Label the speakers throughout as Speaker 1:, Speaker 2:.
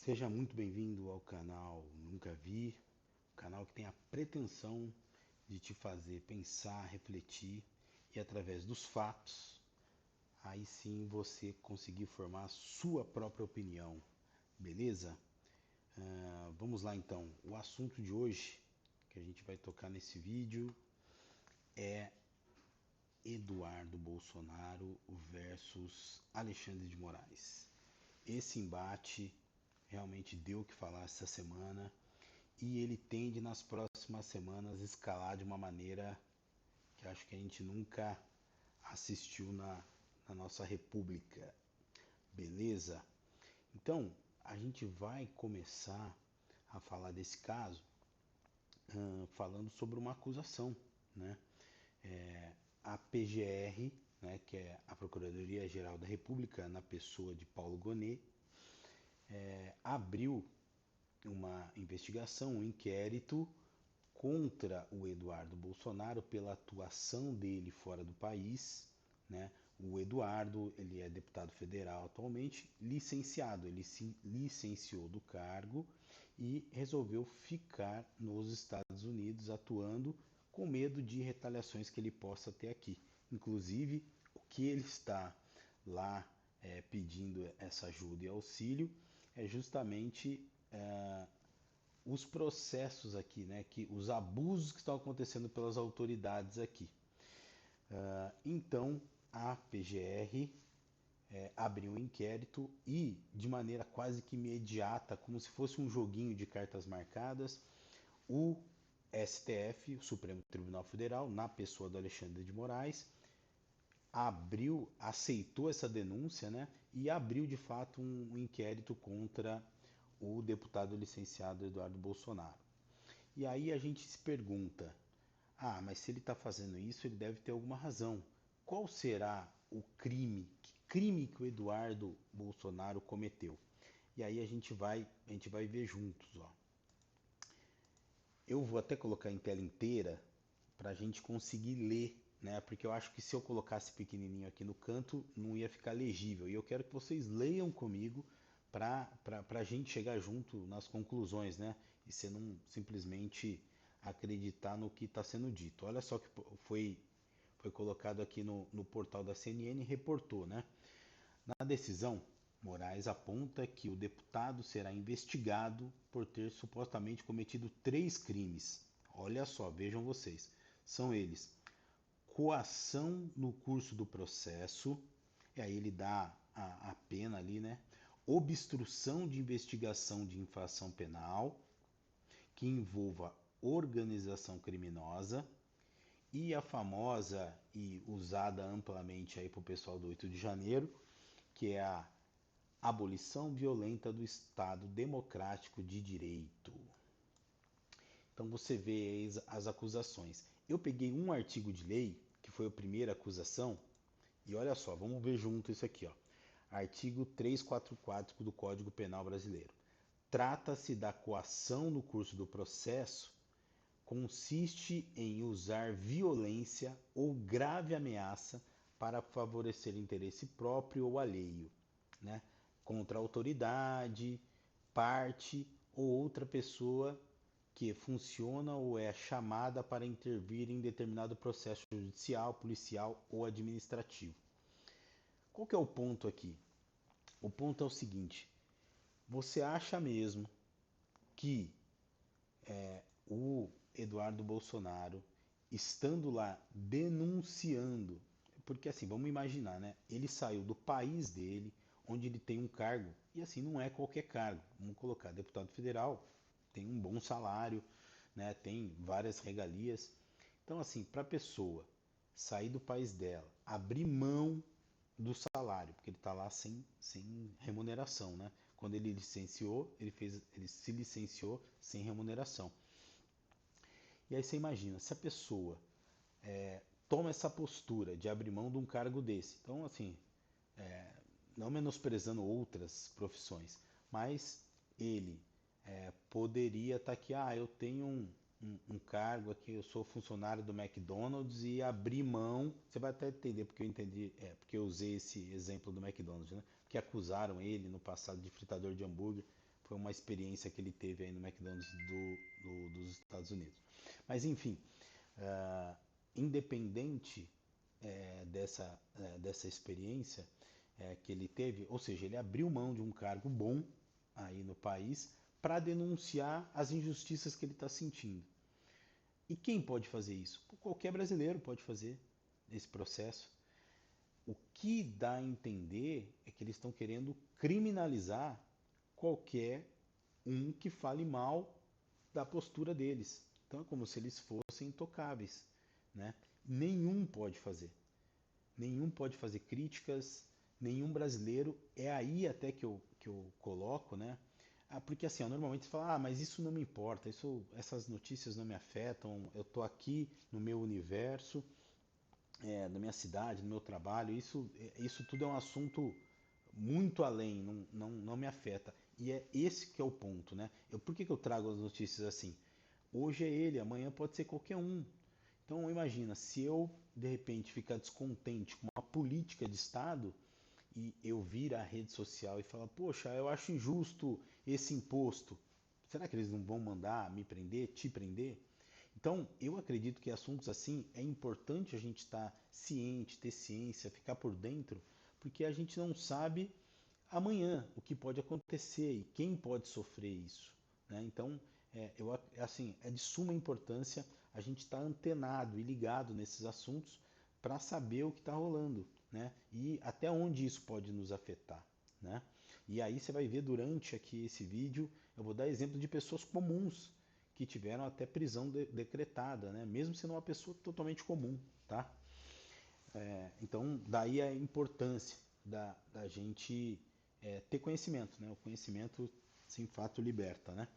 Speaker 1: Seja muito bem-vindo ao canal Nunca Vi, um canal que tem a pretensão de te fazer pensar, refletir e através dos fatos, aí sim você conseguir formar a sua própria opinião, beleza? Vamos lá então. O assunto de hoje que a gente vai tocar nesse vídeo é Eduardo Bolsonaro versus Alexandre de Moraes. Esse embate realmente deu o que falar essa semana e ele tende nas próximas semanas escalar de uma maneira que acho que a gente nunca assistiu na nossa república, beleza? Então, a gente vai começar a falar desse caso falando sobre uma acusação, né? A PGR, né, que é a Procuradoria-Geral da República, na pessoa de Paulo Gonet, abriu uma investigação, um inquérito contra o Eduardo Bolsonaro pela atuação dele fora do país, né? O Eduardo, ele é deputado federal atualmente, licenciado, ele se licenciou do cargo e resolveu ficar nos Estados Unidos atuando com medo de retaliações que ele possa ter aqui. Inclusive, o que ele está lá pedindo essa ajuda e auxílio é justamente os processos aqui, né, que os abusos que estão acontecendo pelas autoridades aqui. Então, a PGR abriu um inquérito e, de maneira quase que imediata, como se fosse um joguinho de cartas marcadas, o STF, o Supremo Tribunal Federal, na pessoa do Alexandre de Moraes, aceitou essa denúncia, né, e abriu de fato um inquérito contra o deputado licenciado Eduardo Bolsonaro. E aí a gente se pergunta: ah, mas se ele está fazendo isso, ele deve ter alguma razão. Qual será o crime? Que crime que o Eduardo Bolsonaro cometeu? E aí a gente vai ver juntos, ó. Eu vou até colocar em tela inteira para a gente conseguir ler, né? Porque eu acho que se eu colocasse pequenininho aqui no canto, não ia ficar legível. E eu quero que vocês leiam comigo para a gente chegar junto nas conclusões, né? E você não simplesmente acreditar no que está sendo dito. Olha só que foi colocado aqui no portal da CNN e reportou, né? Na decisão, Moraes aponta que o deputado será investigado por ter supostamente cometido 3 crimes. Olha só, vejam vocês. São eles: coação no curso do processo, e aí ele dá a pena ali, né? Obstrução de investigação de infração penal, que envolva organização criminosa, e a famosa e usada amplamente aí para o pessoal do 8 de janeiro, que é a abolição violenta do Estado Democrático de Direito. Então você vê aí as acusações. Eu peguei um artigo de lei, que foi a primeira acusação, e olha só, vamos ver junto isso aqui, ó. Artigo 344 do Código Penal Brasileiro. Trata-se da coação no curso do processo, consiste em usar violência ou grave ameaça para favorecer interesse próprio ou alheio, né? Contra a autoridade, parte ou outra pessoa que funciona ou é chamada para intervir em determinado processo judicial, policial ou administrativo. Qual que é o ponto aqui? O ponto é o seguinte: você acha mesmo que o Eduardo Bolsonaro, estando lá denunciando, porque assim, vamos imaginar, né? Ele saiu do país dele, onde ele tem um cargo, e assim, não é qualquer cargo. Vamos colocar deputado federal, tem um bom salário, né? Tem várias regalias. Então, assim, para a pessoa sair do país dela, abrir mão do salário, porque ele está lá sem remuneração, né? Quando ele licenciou, ele se licenciou sem remuneração. E aí você imagina, se a pessoa toma essa postura de abrir mão de um cargo desse, então assim, não menosprezando outras profissões, mas ele poderia estar aqui, eu tenho um cargo aqui, eu sou funcionário do McDonald's e abrir mão, você vai até entender porque eu entendi, porque eu usei esse exemplo do McDonald's, né? Que acusaram ele no passado de fritador de hambúrguer, foi uma experiência que ele teve aí no McDonald's dos Estados Unidos. Mas enfim, ah, independente dessa experiência que ele teve, ou seja, ele abriu mão de um cargo bom aí no país para denunciar as injustiças que ele está sentindo. E quem pode fazer isso? Qualquer brasileiro pode fazer esse processo. O que dá a entender é que eles estão querendo criminalizar qualquer um que fale mal da postura deles. Então é como se eles fossem intocáveis, né? Nenhum pode fazer. Nenhum pode fazer críticas, nenhum brasileiro. É aí até que eu coloco, né? Porque assim, ó, normalmente você fala, mas isso não me importa, essas notícias não me afetam, eu estou aqui no meu universo, na minha cidade, no meu trabalho, isso tudo é um assunto muito além, não me afeta. E é esse que é o ponto, né? Por que que eu trago as notícias assim? Hoje é ele, amanhã pode ser qualquer um. Então imagina, se eu de repente ficar descontente com uma política de Estado e eu vir à rede social e falar, poxa, eu acho injusto esse imposto, será que eles não vão mandar me prender, te prender? Então, eu acredito que assuntos assim é importante a gente estar ciente, ter ciência, ficar por dentro, porque a gente não sabe amanhã o que pode acontecer e quem pode sofrer isso, né? Então, assim, é de suma importância a gente estar antenado e ligado nesses assuntos para saber o que está rolando, né? E até onde isso pode nos afetar, né? E aí você vai ver durante aqui esse vídeo, eu vou dar exemplo de pessoas comuns que tiveram até prisão decretada, né? Mesmo sendo uma pessoa totalmente comum, tá? Então, daí a importância da gente ter conhecimento, né? O conhecimento, sem fato, liberta, né?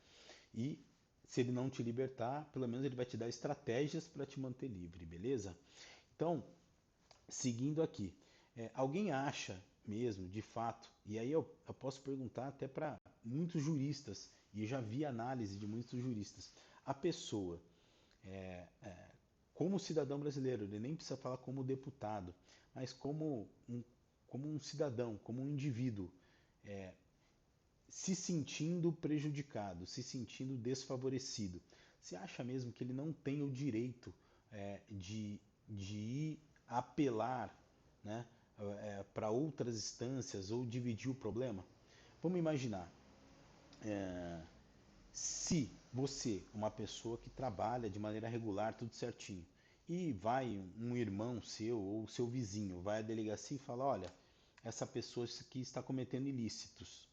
Speaker 1: E se ele não te libertar, pelo menos ele vai te dar estratégias para te manter livre, beleza? Então, seguindo aqui, alguém acha mesmo, de fato, e aí eu posso perguntar até para muitos juristas, e já vi análise de muitos juristas, a pessoa, como cidadão brasileiro, ele nem precisa falar como deputado, mas como um cidadão, como um indivíduo, se sentindo prejudicado, se sentindo desfavorecido. Você acha mesmo que ele não tem o direito de ir apelar, né, para outras instâncias ou dividir o problema? Vamos imaginar, se você, uma pessoa que trabalha de maneira regular, tudo certinho, e vai um irmão seu ou seu vizinho, vai à delegacia e fala, olha, essa pessoa aqui está cometendo ilícitos.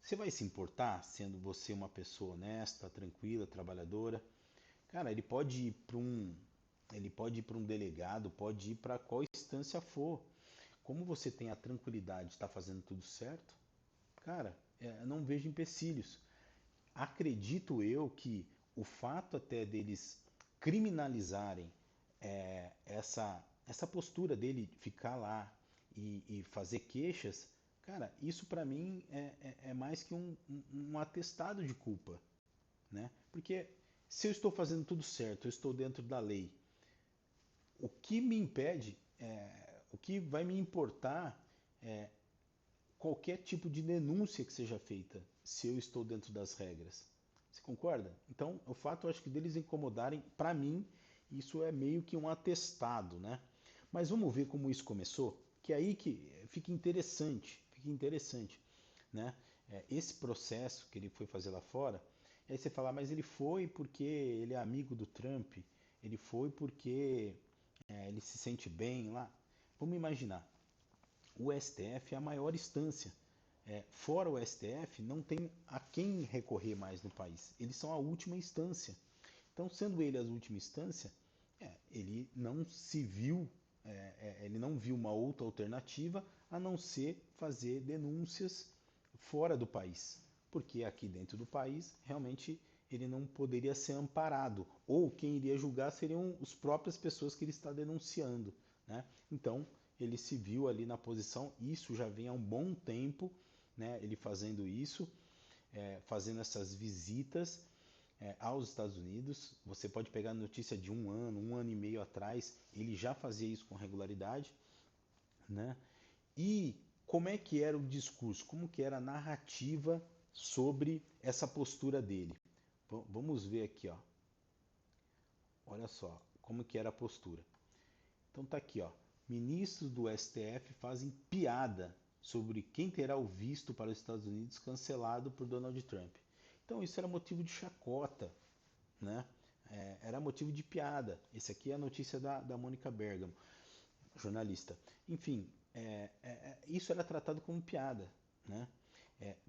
Speaker 1: Você vai se importar, sendo você uma pessoa honesta, tranquila, trabalhadora? Cara, ele pode ir para um delegado, pode ir para qual instância for. Como você tem a tranquilidade de estar fazendo tudo certo, cara, não vejo empecilhos. Acredito eu que o fato até deles criminalizarem essa postura dele ficar lá e fazer queixas, cara, isso para mim é mais que um atestado de culpa, né? Porque se eu estou fazendo tudo certo, eu estou dentro da lei, o que me impede, o que vai me importar é qualquer tipo de denúncia que seja feita, se eu estou dentro das regras. Você concorda? Então, o fato, eu acho que deles incomodarem, para mim, isso é meio que um atestado, né? Mas vamos ver como isso começou, que é aí que fica interessante, né? Esse processo que ele foi fazer lá fora, aí você fala, mas ele foi porque ele é amigo do Trump, ele foi porque ele se sente bem lá. Vamos imaginar, o STF é a maior instância. Fora o STF, não tem a quem recorrer mais no país. Eles são a última instância. Então, sendo ele a última instância, ele não se viu, ele não viu uma outra alternativa a não ser fazer denúncias fora do país. Porque aqui dentro do país, realmente, ele não poderia ser amparado. Ou quem iria julgar seriam as próprias pessoas que ele está denunciando, né? Então, ele se viu ali na posição, isso já vem há um bom tempo, né, ele fazendo isso, fazendo essas visitas aos Estados Unidos. Você pode pegar notícia de um ano e meio atrás, ele já fazia isso com regularidade, né? E como é que era o discurso, como que era a narrativa sobre essa postura dele. Vamos ver aqui, ó. Olha só como que era a postura. Então tá aqui, ó. Ministros do STF fazem piada sobre quem terá o visto para os Estados Unidos cancelado por Donald Trump. Então isso era motivo de chacota, né? Era motivo de piada. Esse aqui é a notícia da Mônica Bergamo, jornalista. Enfim, isso era tratado como piada, né?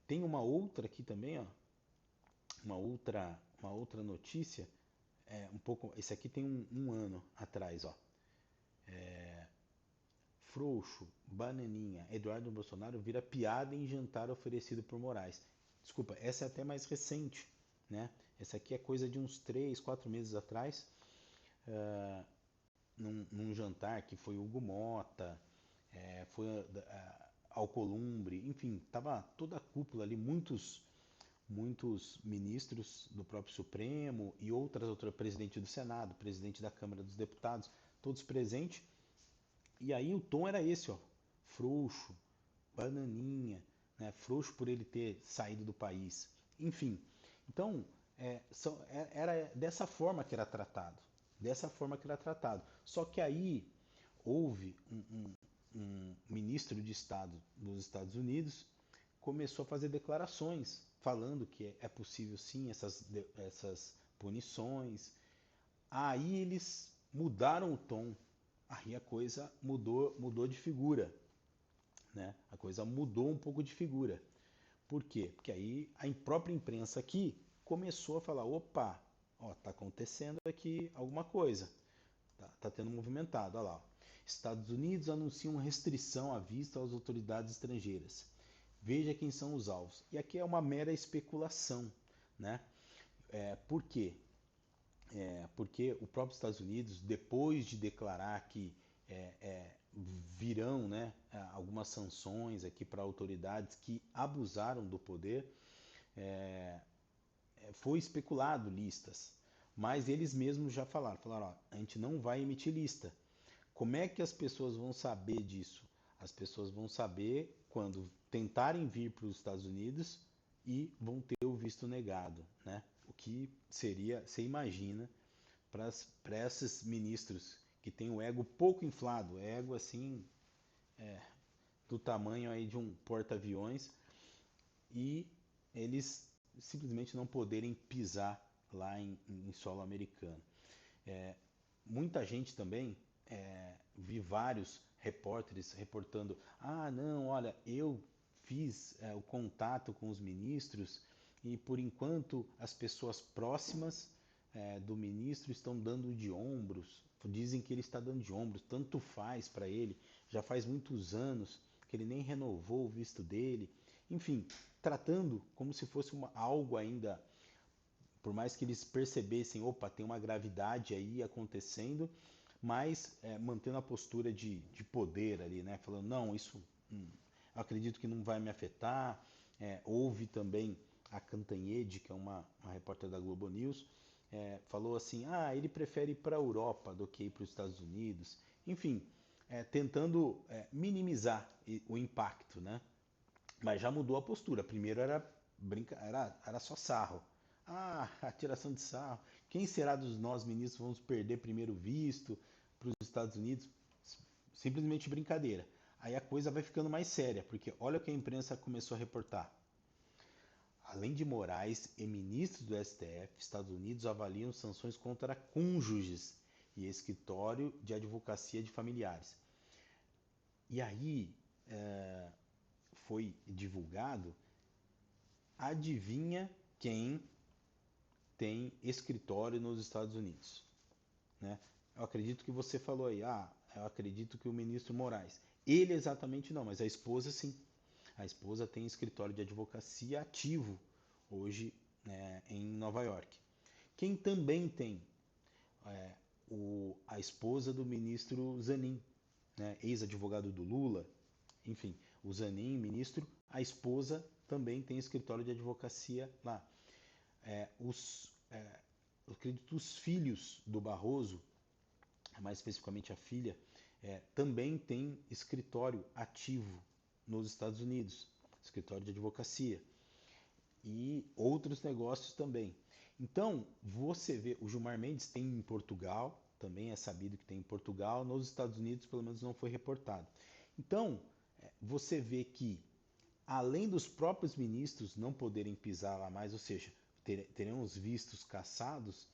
Speaker 1: Tem uma outra aqui também, ó, uma outra notícia, um pouco, esse aqui tem um ano atrás, ó. Frouxo, bananinha, Eduardo Bolsonaro vira piada em jantar oferecido por Moraes. Desculpa, essa é até mais recente, né? Essa aqui é coisa de uns 3, 4 meses atrás, num jantar que foi Hugo Mota, foi Alcolumbre, enfim, tava toda a cúpula ali, muitos ministros do próprio Supremo e outro presidente do Senado, presidente da Câmara dos Deputados, todos presentes. E aí o tom era esse, ó, frouxo, bananinha, né? Frouxo por ele ter saído do país. Enfim, então era dessa forma que era tratado, dessa forma que era tratado. Só que aí houve um ministro de Estado dos Estados Unidos começou a fazer declarações falando que é possível sim essas punições. Aí eles mudaram o tom, aí a coisa mudou de figura, né? A coisa mudou um pouco de figura. Por quê? Porque aí a própria imprensa aqui começou a falar, opa, ó, tá acontecendo aqui alguma coisa, tá tendo movimentado, olha lá. Ó. Estados Unidos anunciam restrição à vista às autoridades estrangeiras. Veja quem são os alvos. E aqui é uma mera especulação, né? Por quê? Porque o próprio Estados Unidos, depois de declarar que virão, né, algumas sanções aqui para autoridades que abusaram do poder, foi especulado listas, mas eles mesmos já falaram, ó, a gente não vai emitir lista. Como é que as pessoas vão saber disso? As pessoas vão saber quando tentarem vir para os Estados Unidos e vão ter o visto negado, né? O que seria, você imagina, para esses ministros que têm o ego pouco inflado, ego assim do tamanho aí de um porta-aviões, e eles simplesmente não poderem pisar lá em solo americano. Muita gente também, vi vários repórteres reportando, ah não, olha, eu fiz o contato com os ministros e por enquanto as pessoas próximas do ministro estão dando de ombros, dizem que ele está dando de ombros, tanto faz para ele, já faz muitos anos que ele nem renovou o visto dele, enfim, tratando como se fosse algo ainda, por mais que eles percebessem, opa, tem uma gravidade aí acontecendo, mas mantendo a postura de poder ali, né? Falando, não, isso acredito que não vai me afetar. Houve também a Cantanhede, que é uma repórter da Globo News, falou assim, ah, ele prefere ir para a Europa do que ir para os Estados Unidos. Enfim, tentando minimizar o impacto, né? Mas já mudou a postura. Primeiro era só sarro. Ah, atiração de sarro. Quem será dos nós ministros vamos perder primeiro visto para os Estados Unidos? Simplesmente brincadeira. Aí a coisa vai ficando mais séria, porque olha o que a imprensa começou a reportar. Além de Moraes e ministros do STF, Estados Unidos avaliam sanções contra cônjuges e escritório de advocacia de familiares. E aí foi divulgado, adivinha quem tem escritório nos Estados Unidos, né? Eu acredito que você falou aí, eu acredito que o ministro Moraes. Ele exatamente não, mas a esposa sim. A esposa tem escritório de advocacia ativo hoje, né, em Nova York. Quem também tem a esposa do ministro Zanin, né, ex-advogado do Lula, enfim, o Zanin, ministro, a esposa também tem escritório de advocacia lá. Eu acredito os filhos do Barroso, mais especificamente a filha, também tem escritório ativo nos Estados Unidos, escritório de advocacia. e outros negócios também. Então, você vê, o Gilmar Mendes tem em Portugal, também é sabido que tem em Portugal, nos Estados Unidos pelo menos não foi reportado. Então, você vê que, além dos próprios ministros não poderem pisar lá mais, ou seja, terão os vistos cassados,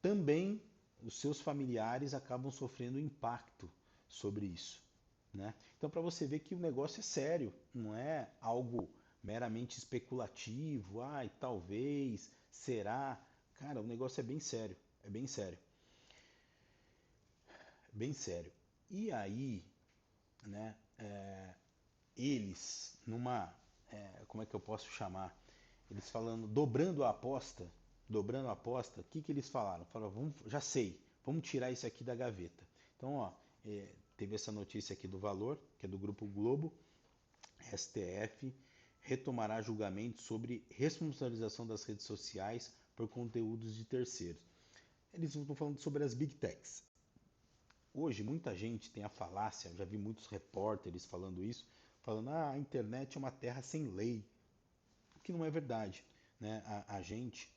Speaker 1: também os seus familiares acabam sofrendo impacto sobre isso, né? Então, para você ver que o negócio é sério, não é algo meramente especulativo, ai, talvez, será. Cara, o negócio é bem sério, bem sério. E aí, né, eles, como é que eu posso chamar? Eles falando, dobrando a aposta, o que que eles falaram? Falaram, já sei, vamos tirar isso aqui da gaveta. Então, ó, teve essa notícia aqui do Valor, que é do Grupo Globo, STF retomará julgamento sobre responsabilização das redes sociais por conteúdos de terceiros. Eles estão falando sobre as Big Techs. Hoje, muita gente tem a falácia, já vi muitos repórteres falando isso, falando, a internet é uma terra sem lei, o que não é verdade, né? A gente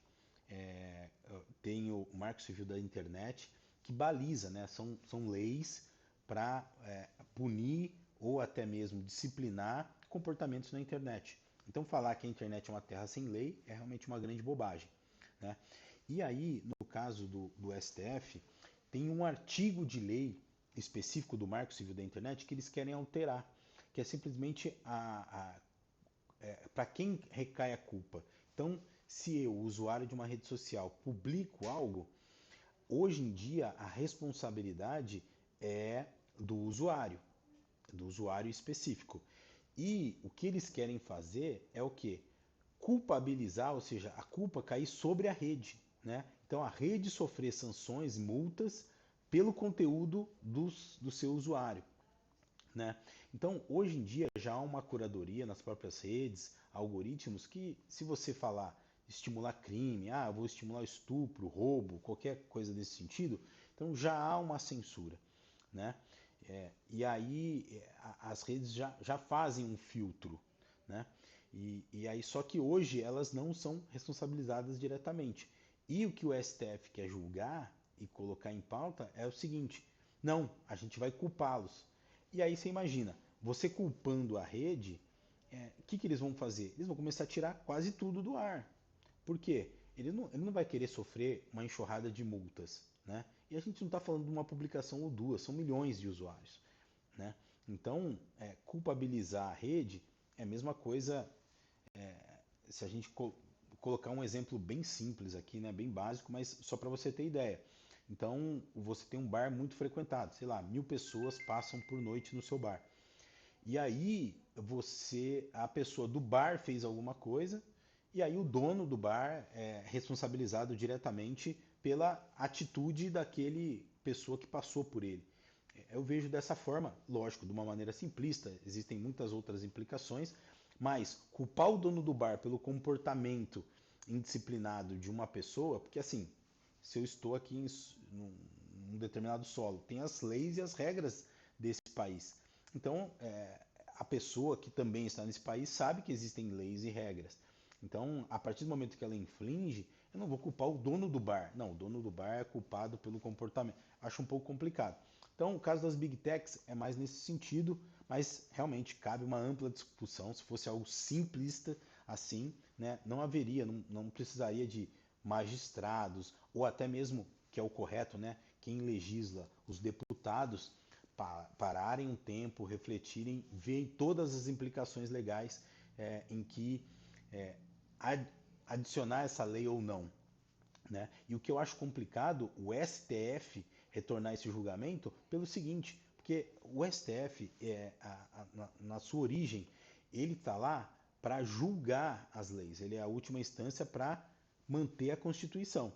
Speaker 1: tem o Marco Civil da Internet que baliza, né? São leis para punir ou até mesmo disciplinar comportamentos na internet. Então, falar que a internet é uma terra sem lei é realmente uma grande bobagem, né? E aí, no caso do STF, tem um artigo de lei específico do Marco Civil da Internet que eles querem alterar, que é simplesmente para quem recai a culpa. Então, se eu, usuário de uma rede social, publico algo, hoje em dia a responsabilidade é do usuário específico. E o que eles querem fazer é o quê? Culpabilizar, ou seja, a culpa cair sobre a rede, né? Então a rede sofrer sanções, multas pelo conteúdo do seu usuário, né? Então, hoje em dia já há uma curadoria nas próprias redes, algoritmos que, se você falar estimular crime, eu vou estimular estupro, roubo, qualquer coisa desse sentido, então já há uma censura, né? E aí as redes já fazem um filtro, né? E aí só que hoje elas não são responsabilizadas diretamente. E o que o STF quer julgar e colocar em pauta é o seguinte: não, a gente vai culpá-los. E aí você imagina, você culpando a rede, o que eles vão fazer? Eles vão começar a tirar quase tudo do ar. Por quê? Ele não vai querer sofrer uma enxurrada de multas, né? E a gente não está falando de uma publicação ou duas, são milhões de usuários, né? Então, culpabilizar a rede é a mesma coisa se a gente colocar um exemplo bem simples aqui, né, bem básico, mas só para você ter ideia. Então, você tem um bar muito frequentado, sei lá, 1.000 pessoas passam por noite no seu bar. E aí, a pessoa do bar fez alguma coisa, e aí o dono do bar é responsabilizado diretamente pela atitude daquele pessoa que passou por ele. Eu vejo dessa forma, lógico, de uma maneira simplista, existem muitas outras implicações, mas culpar o dono do bar pelo comportamento indisciplinado de uma pessoa, porque assim, se eu estou aqui num determinado solo, tem as leis e as regras desse país. Então, a pessoa que também está nesse país sabe que existem leis e regras. Então, a partir do momento que ela infringe, eu não vou culpar o dono do bar. Não, o dono do bar é culpado pelo comportamento. Acho um pouco complicado. Então, o caso das Big Techs é mais nesse sentido, mas realmente cabe uma ampla discussão. Se fosse algo simplista assim, né, não haveria, não precisaria de magistrados ou até mesmo, que é o correto, né, quem legisla, os deputados, pararem um tempo, refletirem, verem todas as implicações legais em que é, adicionar essa lei ou não, né? E o que eu acho complicado, o STF retornar esse julgamento pelo seguinte, porque o STF, na sua origem, ele está lá para julgar as leis, ele é a última instância para manter a Constituição.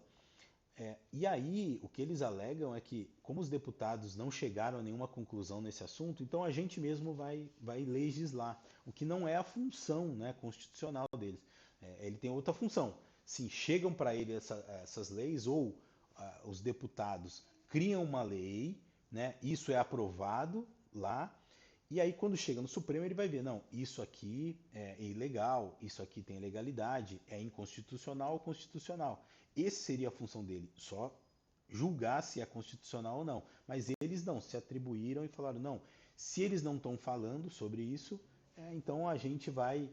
Speaker 1: E aí, o que eles alegam é que, como os deputados não chegaram a nenhuma conclusão nesse assunto, então a gente mesmo vai legislar, o que não é a função, né, constitucional deles. Ele tem outra função. Se chegam para ele essas leis, ou os deputados criam uma lei, né, isso é aprovado lá, E aí, quando chega no Supremo, ele vai ver, não, isso aqui é ilegal, isso aqui tem ilegalidade, é inconstitucional ou constitucional. Essa seria a função dele, só julgar se é constitucional ou não. Mas eles não, se atribuíram e falaram, não, se eles não estão falando sobre isso, então a gente vai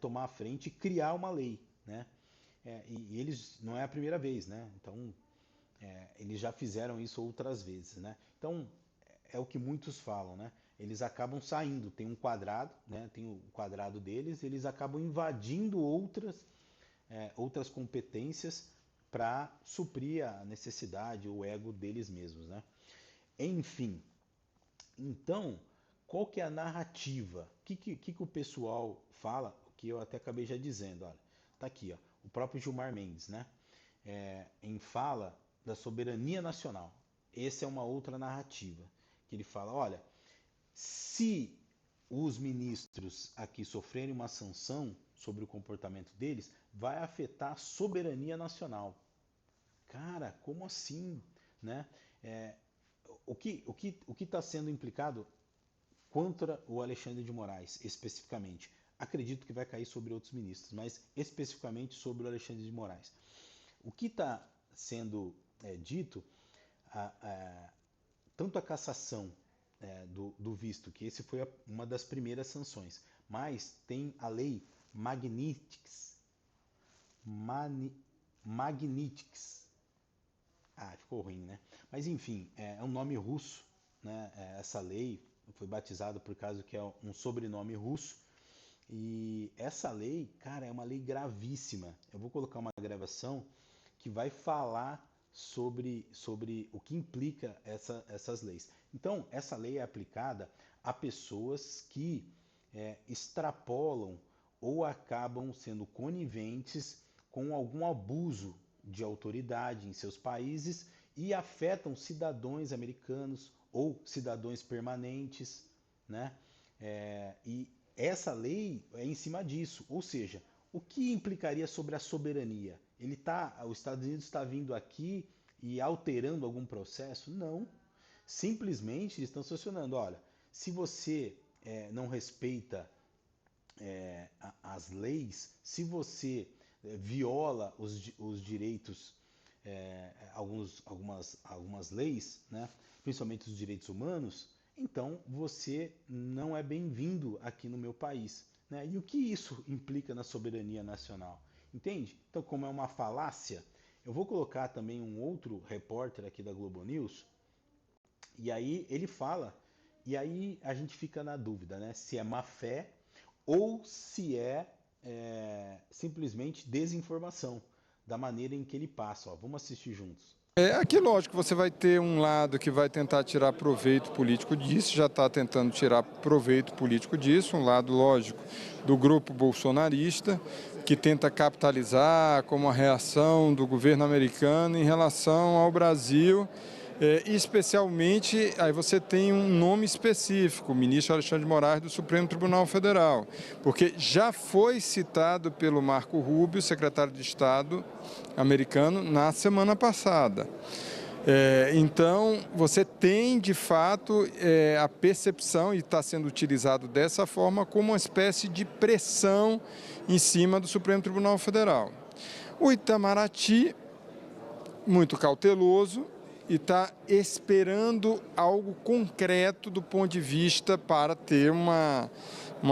Speaker 1: tomar a frente e criar uma lei, né? E eles, não é a primeira vez, né? Então, eles já fizeram isso outras vezes, né? Então, é o que muitos falam, né? Eles acabam saindo, tem um quadrado, né? Tem o quadrado deles, eles acabam invadindo outras competências para suprir a necessidade, o ego deles mesmos, né? Enfim, então, qual que é a narrativa? O que o pessoal fala, que eu até acabei já dizendo, olha, tá aqui, ó, o próprio Gilmar Mendes, né? Em fala da soberania nacional. Essa é uma outra narrativa, que ele fala, olha, se os ministros aqui sofrerem uma sanção sobre o comportamento deles, vai afetar a soberania nacional. Cara, como assim? Né? É, o que está sendo implicado contra o Alexandre de Moraes, especificamente? Acredito que vai cair sobre outros ministros, mas especificamente sobre o Alexandre de Moraes. O que está sendo dito, a, a, tanto a cassação do visto, que esse foi uma das primeiras sanções, mas tem a lei Magnitsky. Magnitsky. Ficou ruim, né? Mas enfim, é um nome russo, né? Essa lei foi batizada por causa que é um sobrenome russo. E essa lei, cara, é uma lei gravíssima. Eu vou colocar uma gravação que vai falar sobre o que implica essas leis. Então, essa lei é aplicada a pessoas que extrapolam ou acabam sendo coniventes com algum abuso de autoridade em seus países e afetam cidadãos americanos ou cidadãos permanentes, né? E essa lei é em cima disso, ou seja, o que implicaria sobre a soberania? Os Estados Unidos está vindo aqui e alterando algum processo? Não. Simplesmente eles estão sancionando. Olha, se você não respeita as leis, se você viola os direitos, algumas leis, né, principalmente os direitos humanos, então você não é bem-vindo aqui no meu país. Né? E o que isso implica na soberania nacional? Entende? Então, como é uma falácia, eu vou colocar também um outro repórter aqui da Globo News, e aí ele fala, e aí a gente fica na dúvida, né? Se é má fé ou se simplesmente desinformação, da maneira em que ele passa. Ó, vamos assistir juntos.
Speaker 2: Aqui, lógico, você vai ter um lado que vai tentar tirar proveito político disso, já está tentando tirar proveito político disso, um lado, lógico, do grupo bolsonarista, que tenta capitalizar como a reação do governo americano em relação ao Brasil. Especialmente, aí você tem um nome específico, o ministro Alexandre de Moraes do Supremo Tribunal Federal, porque já foi citado pelo Marco Rubio, secretário de Estado americano, na semana passada. Então, você tem, de fato, a percepção, e está sendo utilizado dessa forma, como uma espécie de pressão em cima do Supremo Tribunal Federal. O Itamaraty, muito cauteloso, e está esperando algo concreto do ponto de vista para ter uma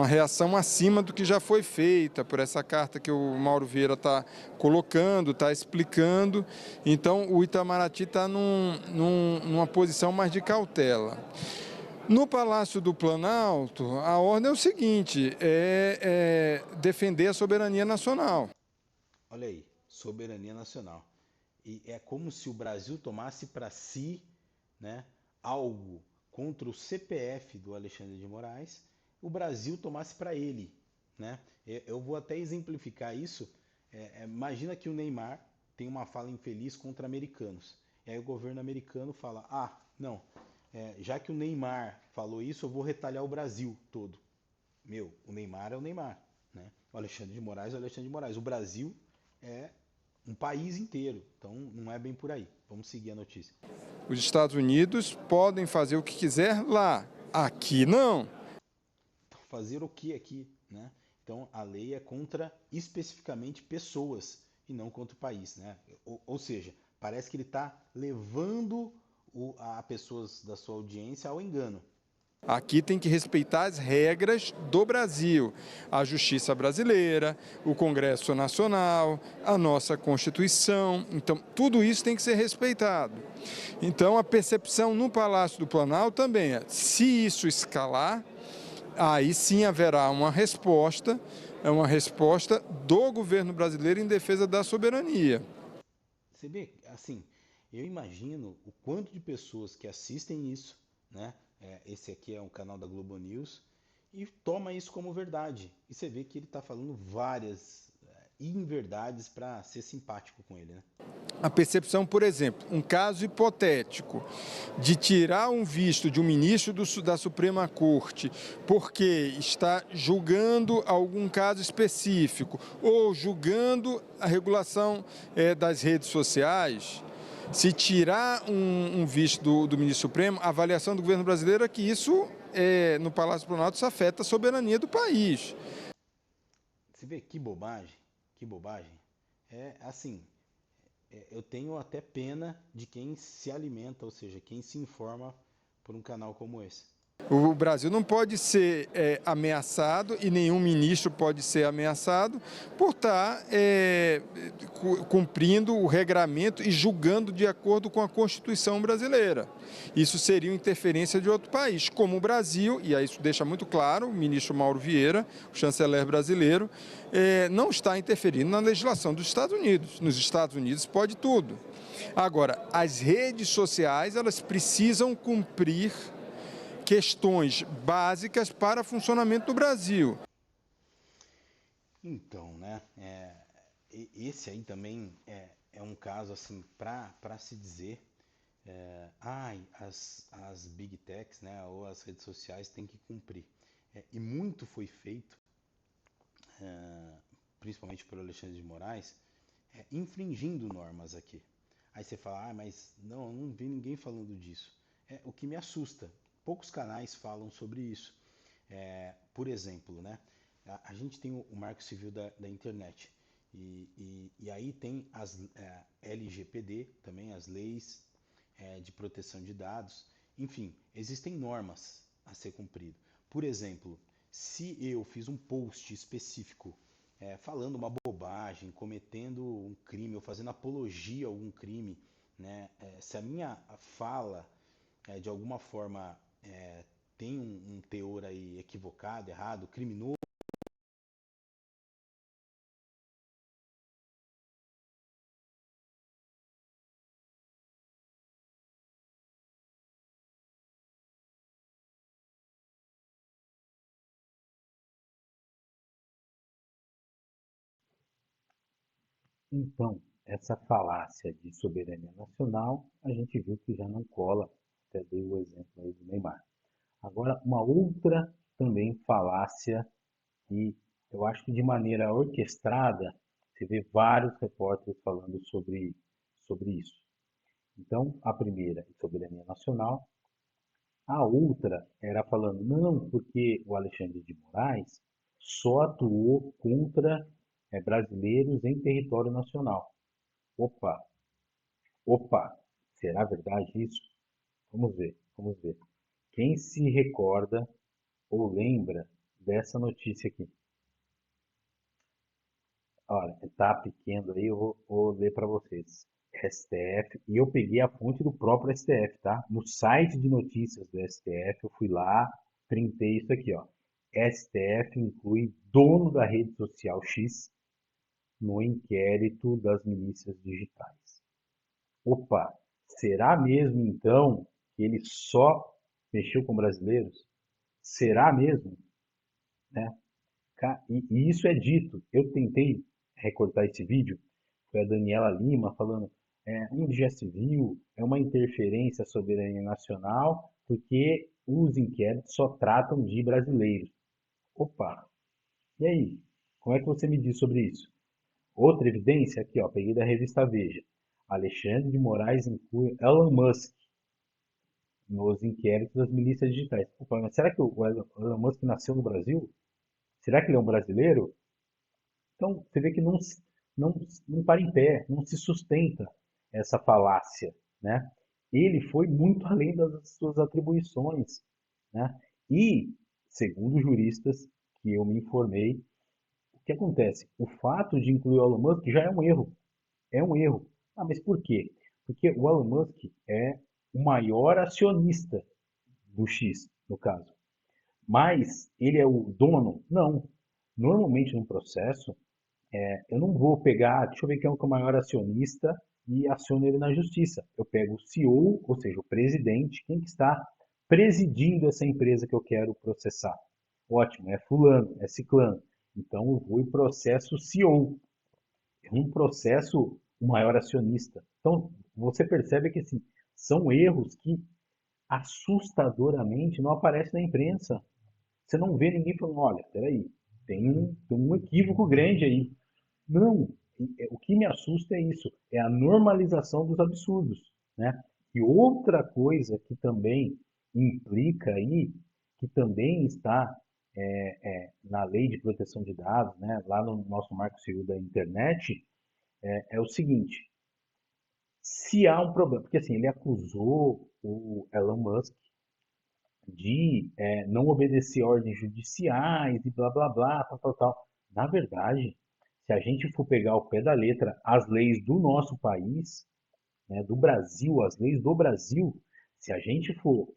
Speaker 2: reação acima do que já foi feita por essa carta que o Mauro Vieira está colocando, está explicando. Então, o Itamaraty está numa posição mais de cautela. No Palácio do Planalto, a ordem é o seguinte, defender a soberania nacional.
Speaker 1: Olha aí, soberania nacional. E é como se o Brasil tomasse para si, né, algo contra o CPF do Alexandre de Moraes, o Brasil tomasse para ele. Né? Eu vou até exemplificar isso. Imagina que o Neymar tem uma fala infeliz contra americanos. E aí o governo americano fala, não, já que o Neymar falou isso, eu vou retalhar o Brasil todo. Meu, o Neymar é o Neymar. Né? O Alexandre de Moraes é o Alexandre de Moraes. O Brasil é um país inteiro, então não é bem por aí. Vamos seguir a notícia.
Speaker 2: Os Estados Unidos podem fazer o que quiser lá, aqui não.
Speaker 1: fazer o que aqui, né? Então a lei é contra especificamente pessoas e não contra o país, né? Ou seja, parece que ele está levando a pessoas da sua audiência ao engano.
Speaker 2: Aqui tem que respeitar as regras do Brasil, a justiça brasileira, o Congresso Nacional, a nossa Constituição. Então, tudo isso tem que ser respeitado. Então, a percepção no Palácio do Planalto também é, se isso escalar, aí sim haverá uma resposta, é uma resposta do governo brasileiro em defesa da soberania.
Speaker 1: Você vê, assim, eu imagino o quanto de pessoas que assistem isso, né? Esse aqui é um canal da Globo News e toma isso como verdade. E você vê que ele está falando várias inverdades para ser simpático com ele, né?
Speaker 2: A percepção, por exemplo, um caso hipotético de tirar um visto de um ministro da Suprema Corte porque está julgando algum caso específico ou julgando a regulação das redes sociais, se tirar um visto do ministro Supremo, a avaliação do governo brasileiro é que isso, no Palácio do Planalto, isso afeta a soberania do país.
Speaker 1: Você vê que bobagem, que bobagem. É assim, eu tenho até pena de quem se alimenta, ou seja, quem se informa por um canal como esse.
Speaker 2: O Brasil não pode ser ameaçado e nenhum ministro pode ser ameaçado por estar cumprindo o regramento e julgando de acordo com a Constituição brasileira. Isso seria uma interferência de outro país, como o Brasil, e aí isso deixa muito claro, o ministro Mauro Vieira, o chanceler brasileiro, não está interferindo na legislação dos Estados Unidos. Nos Estados Unidos pode tudo. Agora, as redes sociais, elas precisam cumprir questões básicas para funcionamento do Brasil.
Speaker 1: Então, né? Esse aí também é um caso assim para se dizer, as big techs, né, ou as redes sociais têm que cumprir. E muito foi feito, principalmente por Alexandre de Moraes, infringindo normas aqui. Aí você fala, mas não, eu não vi ninguém falando disso. O que me assusta, poucos canais falam sobre isso. Por exemplo, né, a gente tem o Marco Civil da Internet. E aí tem as LGPD, também as leis de proteção de dados. Enfim, existem normas a ser cumprido. Por exemplo, se eu fiz um post específico falando uma bobagem, cometendo um crime ou fazendo apologia a algum crime, né, se a minha fala de alguma forma tem um teor aí equivocado, errado, criminoso, então, essa falácia de soberania nacional, a gente viu que já não cola, até dei o exemplo aí do Neymar. Agora, uma outra também falácia, e eu acho que de maneira orquestrada, você vê vários repórteres falando sobre isso. Então, a primeira é soberania nacional, a outra era falando, não, porque o Alexandre de Moraes só atuou contra brasileiros em território nacional. Opa, opa, será verdade isso? Vamos ver, vamos ver. Quem se recorda ou lembra dessa notícia aqui? Olha, está pequeno aí, eu vou ler para vocês. STF, e eu peguei a fonte do próprio STF, tá? No site de notícias do STF, eu fui lá, printei isso aqui, ó. STF inclui dono da rede social X no inquérito das milícias digitais. Opa, será mesmo então que ele só mexeu com brasileiros? Será mesmo? Né? E isso é dito. Eu tentei recortar esse vídeo, foi a Daniela Lima falando, onde já se viu, é uma interferência à soberania nacional, porque os inquéritos só tratam de brasileiros. Opa, e aí? Como é que você me diz sobre isso? Outra evidência aqui, ó, peguei da revista Veja. Alexandre de Moraes inclui Elon Musk
Speaker 3: nos inquéritos das milícias digitais. Opa, mas será que o Elon Musk nasceu no Brasil? Será que ele é um brasileiro? Então, você vê que não, não para em pé, não se sustenta essa falácia, né? Ele foi muito além das suas atribuições, né? E, segundo juristas que eu me informei, o que acontece? O fato de incluir o Elon Musk já é um erro. É um erro. Ah, mas por quê? Porque o Elon Musk é o maior acionista do X, no caso. Mas ele é o dono? Não. Normalmente, num processo, eu não vou pegar, deixa eu ver quem é o maior acionista e aciono ele na justiça. Eu pego o CEO, ou seja, o presidente, quem que está presidindo essa empresa que eu quero processar. Ótimo, é fulano, é ciclano. Então eu vou e processo o CEO. É um processo o maior acionista. Então você percebe que assim, são erros que assustadoramente não aparecem na imprensa. Você não vê ninguém falando, olha, peraí, tem um equívoco grande aí. Não, o que me assusta é isso, é a normalização dos absurdos, né? E outra coisa que também implica aí, que também está na lei de proteção de dados, né? Lá no nosso Marco Civil da Internet, é o seguinte: se há um problema, porque assim ele acusou o Elon Musk de não obedecer ordens judiciais e blá blá blá, tal, tal, tal. Na verdade, se a gente for pegar ao pé da letra as leis do nosso país, né, do Brasil, as leis do Brasil, se a gente for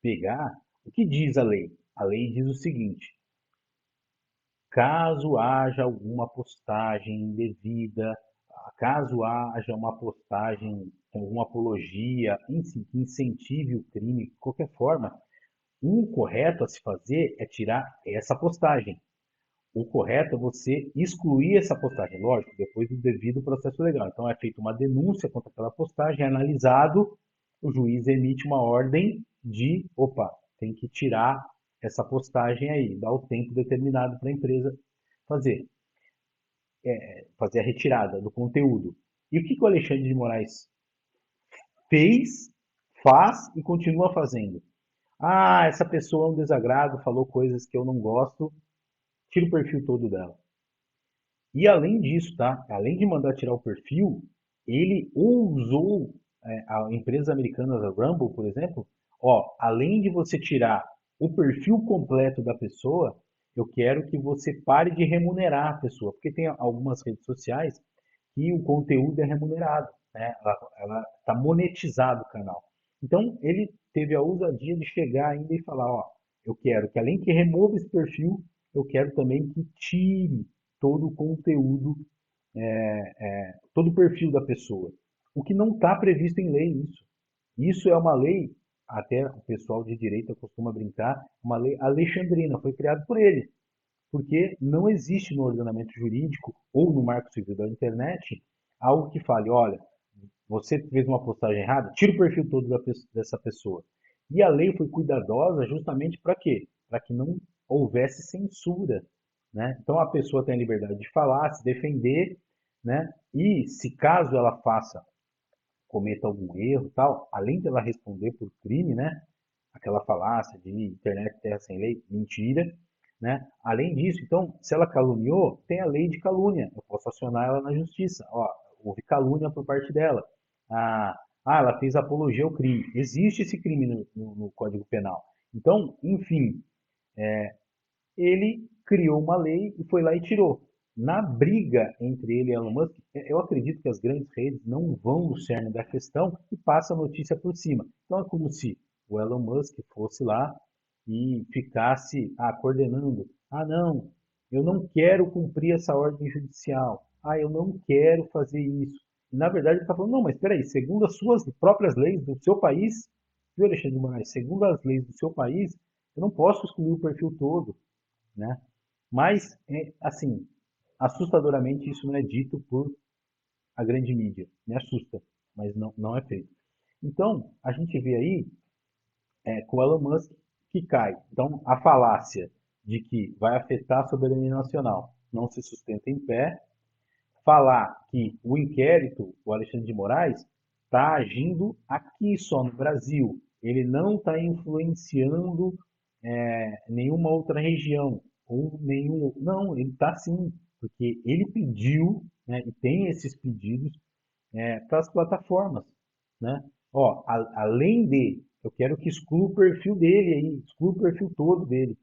Speaker 3: pegar, o que diz a lei? A lei diz o seguinte: caso haja alguma postagem indevida, caso haja uma postagem com alguma apologia, que incentive o crime, de qualquer forma, o correto a se fazer é tirar essa postagem. O correto é você excluir essa postagem, lógico, depois do devido processo legal. Então é feita uma denúncia contra aquela postagem, é analisado, o juiz emite uma ordem de, opa, tem que tirar essa postagem aí, dá o tempo determinado para a empresa fazer, fazer a retirada do conteúdo. E o que, que o Alexandre de Moraes fez, faz e continua fazendo? Ah, essa pessoa é um desagrado, falou coisas que eu não gosto, tira o perfil todo dela. E além disso, tá? Além de mandar tirar o perfil, ele usou a empresa americana a Rumble, por exemplo, ó, além de você tirar o perfil completo da pessoa, eu quero que você pare de remunerar a pessoa, porque tem algumas redes sociais que o conteúdo é remunerado, né? Ela está monetizado o canal. Então ele teve a ousadia de chegar ainda e falar, ó, eu quero que além que remova esse perfil, eu quero também que tire todo o conteúdo, todo o perfil da pessoa. O que não está previsto em lei isso. Isso é uma lei, até o pessoal de direita costuma brincar, uma lei alexandrina, foi criada por ele. Porque não existe no ordenamento jurídico ou no marco civil da internet algo que fale, olha, você fez uma postagem errada, tira o perfil todo dessa pessoa. E a lei foi cuidadosa justamente para quê? Para que não houvesse censura, né? Então a pessoa tem a liberdade de falar, se defender, né? E se caso ela faça, cometa algum erro, tal, além de ela responder por crime, né? Aquela falácia de internet terra sem lei, mentira, né? Além disso, então, se ela caluniou, tem a lei de calúnia. Eu posso acionar ela na justiça. Ó, houve calúnia por parte dela. Ah, ela fez apologia ao crime. Existe esse crime no Código Penal. Então, enfim, ele criou uma lei e foi lá e tirou. Na briga entre ele e Elon Musk, eu acredito que as grandes redes não vão no cerne da questão e passam a notícia por cima. Então é como se o Elon Musk fosse lá e ficasse coordenando. Ah, não, eu não quero cumprir essa ordem judicial. Ah, eu não quero fazer isso. E, na verdade, ele está falando, não, mas espera aí, segundo as suas próprias leis do seu país, viu, Alexandre de Moraes, segundo as leis do seu país, eu não posso excluir o perfil todo, né? Mas, assim, assustadoramente isso não é dito por a grande mídia. Me assusta, mas não é feito. Então, a gente vê aí com o Elon Musk que cai. Então, a falácia de que vai afetar a soberania nacional não se sustenta em pé. Falar que o Alexandre de Moraes, está agindo aqui só no Brasil, ele não está influenciando nenhuma outra região, ou nenhum. Não, ele está sim, porque ele pediu, né, e tem esses pedidos para as plataformas, né? Ó, além de, eu quero que exclua o perfil dele aí, exclua o perfil todo dele,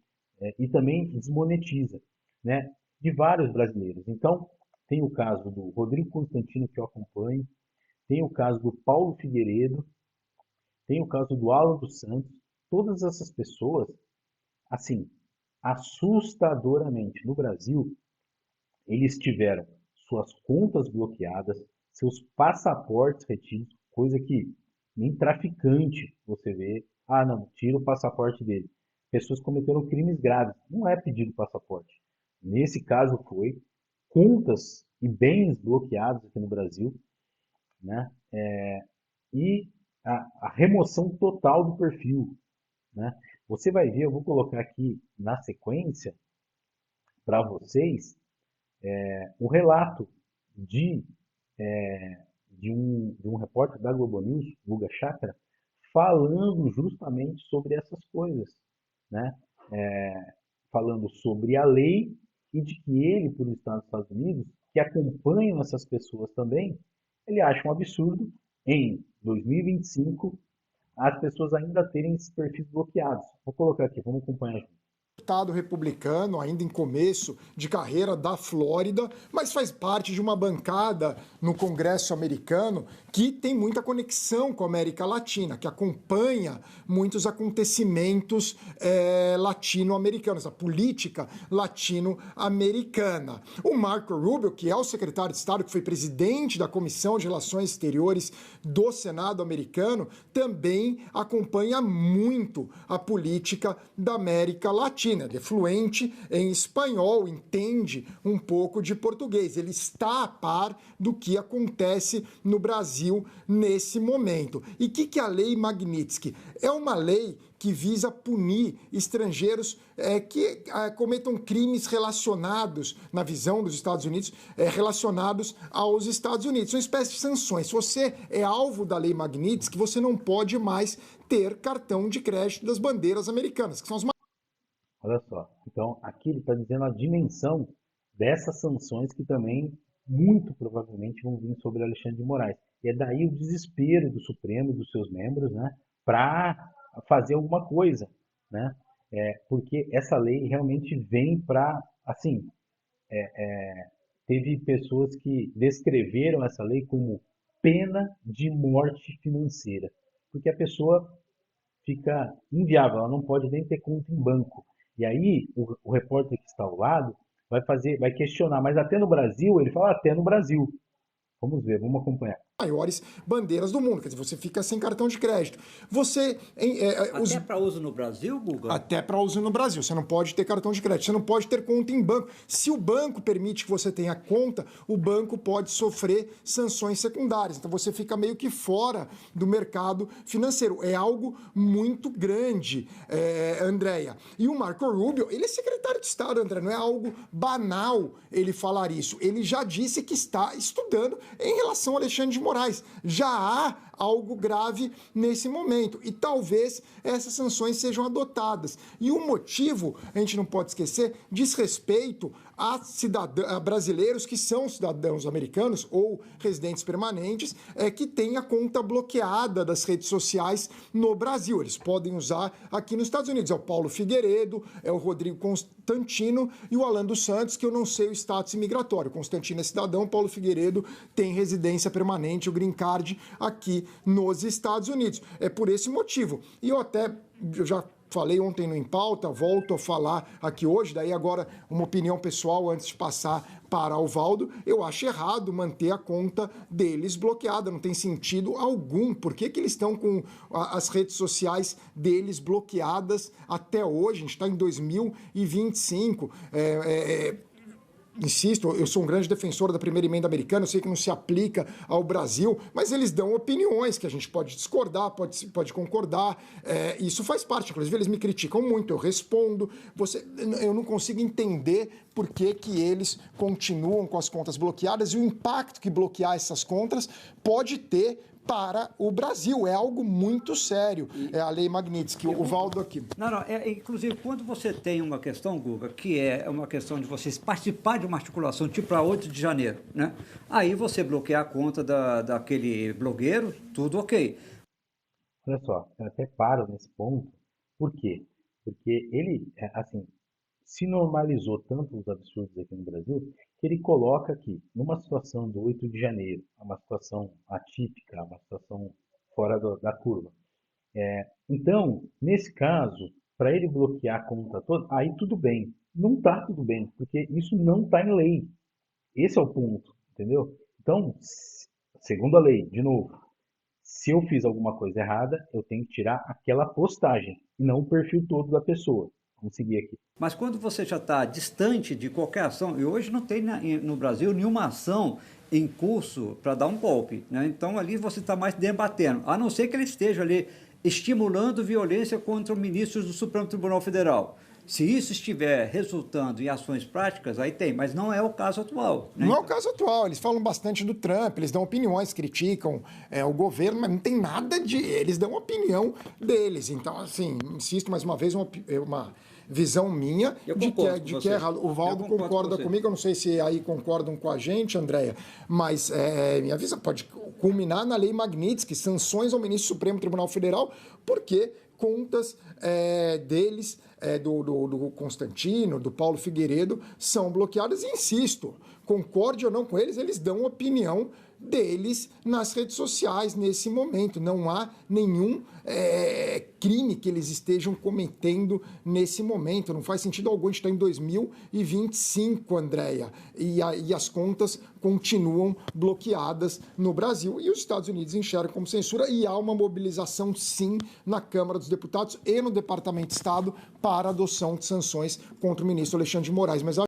Speaker 3: e também desmonetiza, né? De vários brasileiros. Então, tem o caso do Rodrigo Constantino, que eu acompanho, tem o caso do Paulo Figueiredo, tem o caso do Alan dos Santos. Todas essas pessoas, assim, assustadoramente no Brasil, eles tiveram suas contas bloqueadas, seus passaportes retidos, coisa que nem traficante você vê. Ah, não, tira o passaporte dele. Pessoas cometeram crimes graves. Não é pedido passaporte. Nesse caso foi contas e bens bloqueados aqui no Brasil, né? E a remoção total do perfil, né? Você vai ver, eu vou colocar aqui na sequência para vocês o relato de, de um repórter da Globo News, Guga Chakra, falando justamente sobre essas coisas, né? Falando sobre a lei e de que ele, por estar nos Estados Unidos, que acompanham essas pessoas também, ele acha um absurdo em 2025 as pessoas ainda terem esses perfis bloqueados. Vou colocar aqui, vamos acompanhar junto.
Speaker 4: Deputado republicano, ainda em começo de carreira da Flórida, mas faz parte de uma bancada no Congresso americano que tem muita conexão com a América Latina, que acompanha muitos acontecimentos latino-americanos, a política latino-americana. O Marco Rubio, que é o secretário de Estado, que foi presidente da Comissão de Relações Exteriores do Senado americano, também acompanha muito a política da América Latina. Ele é fluente em espanhol, entende um pouco de português. Ele está a par do que acontece no Brasil nesse momento. E o que é a Lei Magnitsky? É uma lei que visa punir estrangeiros que cometam crimes relacionados, na visão dos Estados Unidos, relacionados aos Estados Unidos. São uma espécie de sanções. Se você é alvo da Lei Magnitsky, você não pode mais ter cartão de crédito das bandeiras americanas, que são as.
Speaker 3: Olha só, então aqui ele está dizendo a dimensão dessas sanções que também muito provavelmente vão vir sobre Alexandre de Moraes. E é daí o desespero do Supremo e dos seus membros, né, para fazer alguma coisa, né? Porque essa lei realmente vem para, assim, teve pessoas que descreveram essa lei como pena de morte financeira, porque a pessoa fica inviável, ela não pode nem ter conta em banco. E aí o repórter que está ao lado vai questionar, mas até no Brasil, ele fala até no Brasil. Vamos ver, vamos acompanhar.
Speaker 4: Maiores bandeiras do mundo, quer dizer, você fica sem cartão de crédito. Você
Speaker 5: até para uso no Brasil, Guga?
Speaker 4: Até para uso no Brasil. Você não pode ter cartão de crédito, você não pode ter conta em banco. Se o banco permite que você tenha conta, o banco pode sofrer sanções secundárias. Então você fica meio que fora do mercado financeiro. É algo muito grande, Andréia. E o Marco Rubio, ele é secretário de Estado, André, não é algo banal ele falar isso. Ele já disse que está estudando em relação a Alexandre de Moraes. Já há algo grave nesse momento e talvez essas sanções sejam adotadas. E o motivo, a gente não pode esquecer, diz respeito a brasileiros que são cidadãos americanos ou residentes permanentes que têm a conta bloqueada das redes sociais no Brasil. Eles podem usar aqui nos Estados Unidos. É o Paulo Figueiredo, é o Rodrigo Constantino e o Alan dos Santos, que eu não sei o status imigratório. Constantino é cidadão, Paulo Figueiredo tem residência permanente, o green card aqui nos Estados Unidos. É por esse motivo. E eu já falei ontem no Em Pauta, volto a falar aqui hoje, daí agora uma opinião pessoal antes de passar para o Valdo. Eu acho errado manter a conta deles bloqueada, não tem sentido algum. Por que eles estão com as redes sociais deles bloqueadas até hoje? A gente está em 2025. Insisto, eu sou um grande defensor da primeira emenda americana, eu sei que não se aplica ao Brasil, mas eles dão opiniões que a gente pode discordar, pode concordar, isso faz parte. Inclusive, eles me criticam muito, eu respondo. Eu não consigo entender por que eles continuam com as contas bloqueadas e o impacto que bloquear essas contas pode ter para o Brasil. É algo muito sério. É a Lei Magnitsky. O Valdo aqui.
Speaker 5: Não, inclusive, quando você tem uma questão, Guga, que é uma questão de vocês participar de uma articulação tipo a 8 de janeiro, né? Aí você bloqueia a conta daquele blogueiro, tudo ok.
Speaker 3: Olha só, eu até paro nesse ponto. Por quê? Porque ele, assim, se normalizou tanto os absurdos aqui no Brasil, que ele coloca que, numa situação do 8 de janeiro, uma situação atípica, uma situação fora da curva. Então, nesse caso, para ele bloquear a conta toda, aí tudo bem. Não está tudo bem, porque isso não está em lei. Esse é o ponto, entendeu? Então, segundo a lei, de novo, se eu fiz alguma coisa errada, eu tenho que tirar aquela postagem e não o perfil todo da pessoa. Vamos seguir aqui.
Speaker 5: Mas quando você já está distante de qualquer ação, e hoje não tem no Brasil nenhuma ação em curso para dar um golpe, né? Então ali você está mais debatendo, a não ser que ele esteja ali estimulando violência contra ministros do Supremo Tribunal Federal. Se isso estiver resultando em ações práticas, aí tem, mas não é o caso atual. Né?
Speaker 4: Não é o caso atual. Eles falam bastante do Trump, eles dão opiniões, criticam o governo, mas não tem nada de... Eles dão opinião deles. Então, assim, insisto mais uma vez, uma visão minha de que é errado. O Valdo concorda comigo, eu não sei se aí concordam com a gente, Andréia, mas minha visão pode culminar na Lei Magnitsky, sanções ao ministro do Supremo Tribunal Federal, porque contas deles, do Constantino, do Paulo Figueiredo, são bloqueadas. E insisto, concorde ou não com eles, eles dão opinião deles nas redes sociais nesse momento. Não há nenhum crime que eles estejam cometendo nesse momento. Não faz sentido algum. A gente está em 2025, Andréia, e as contas continuam bloqueadas no Brasil. E os Estados Unidos enxergam como censura, e há uma mobilização, sim, na Câmara dos Deputados e no Departamento de Estado para a adoção de sanções contra o ministro Alexandre de Moraes. Mas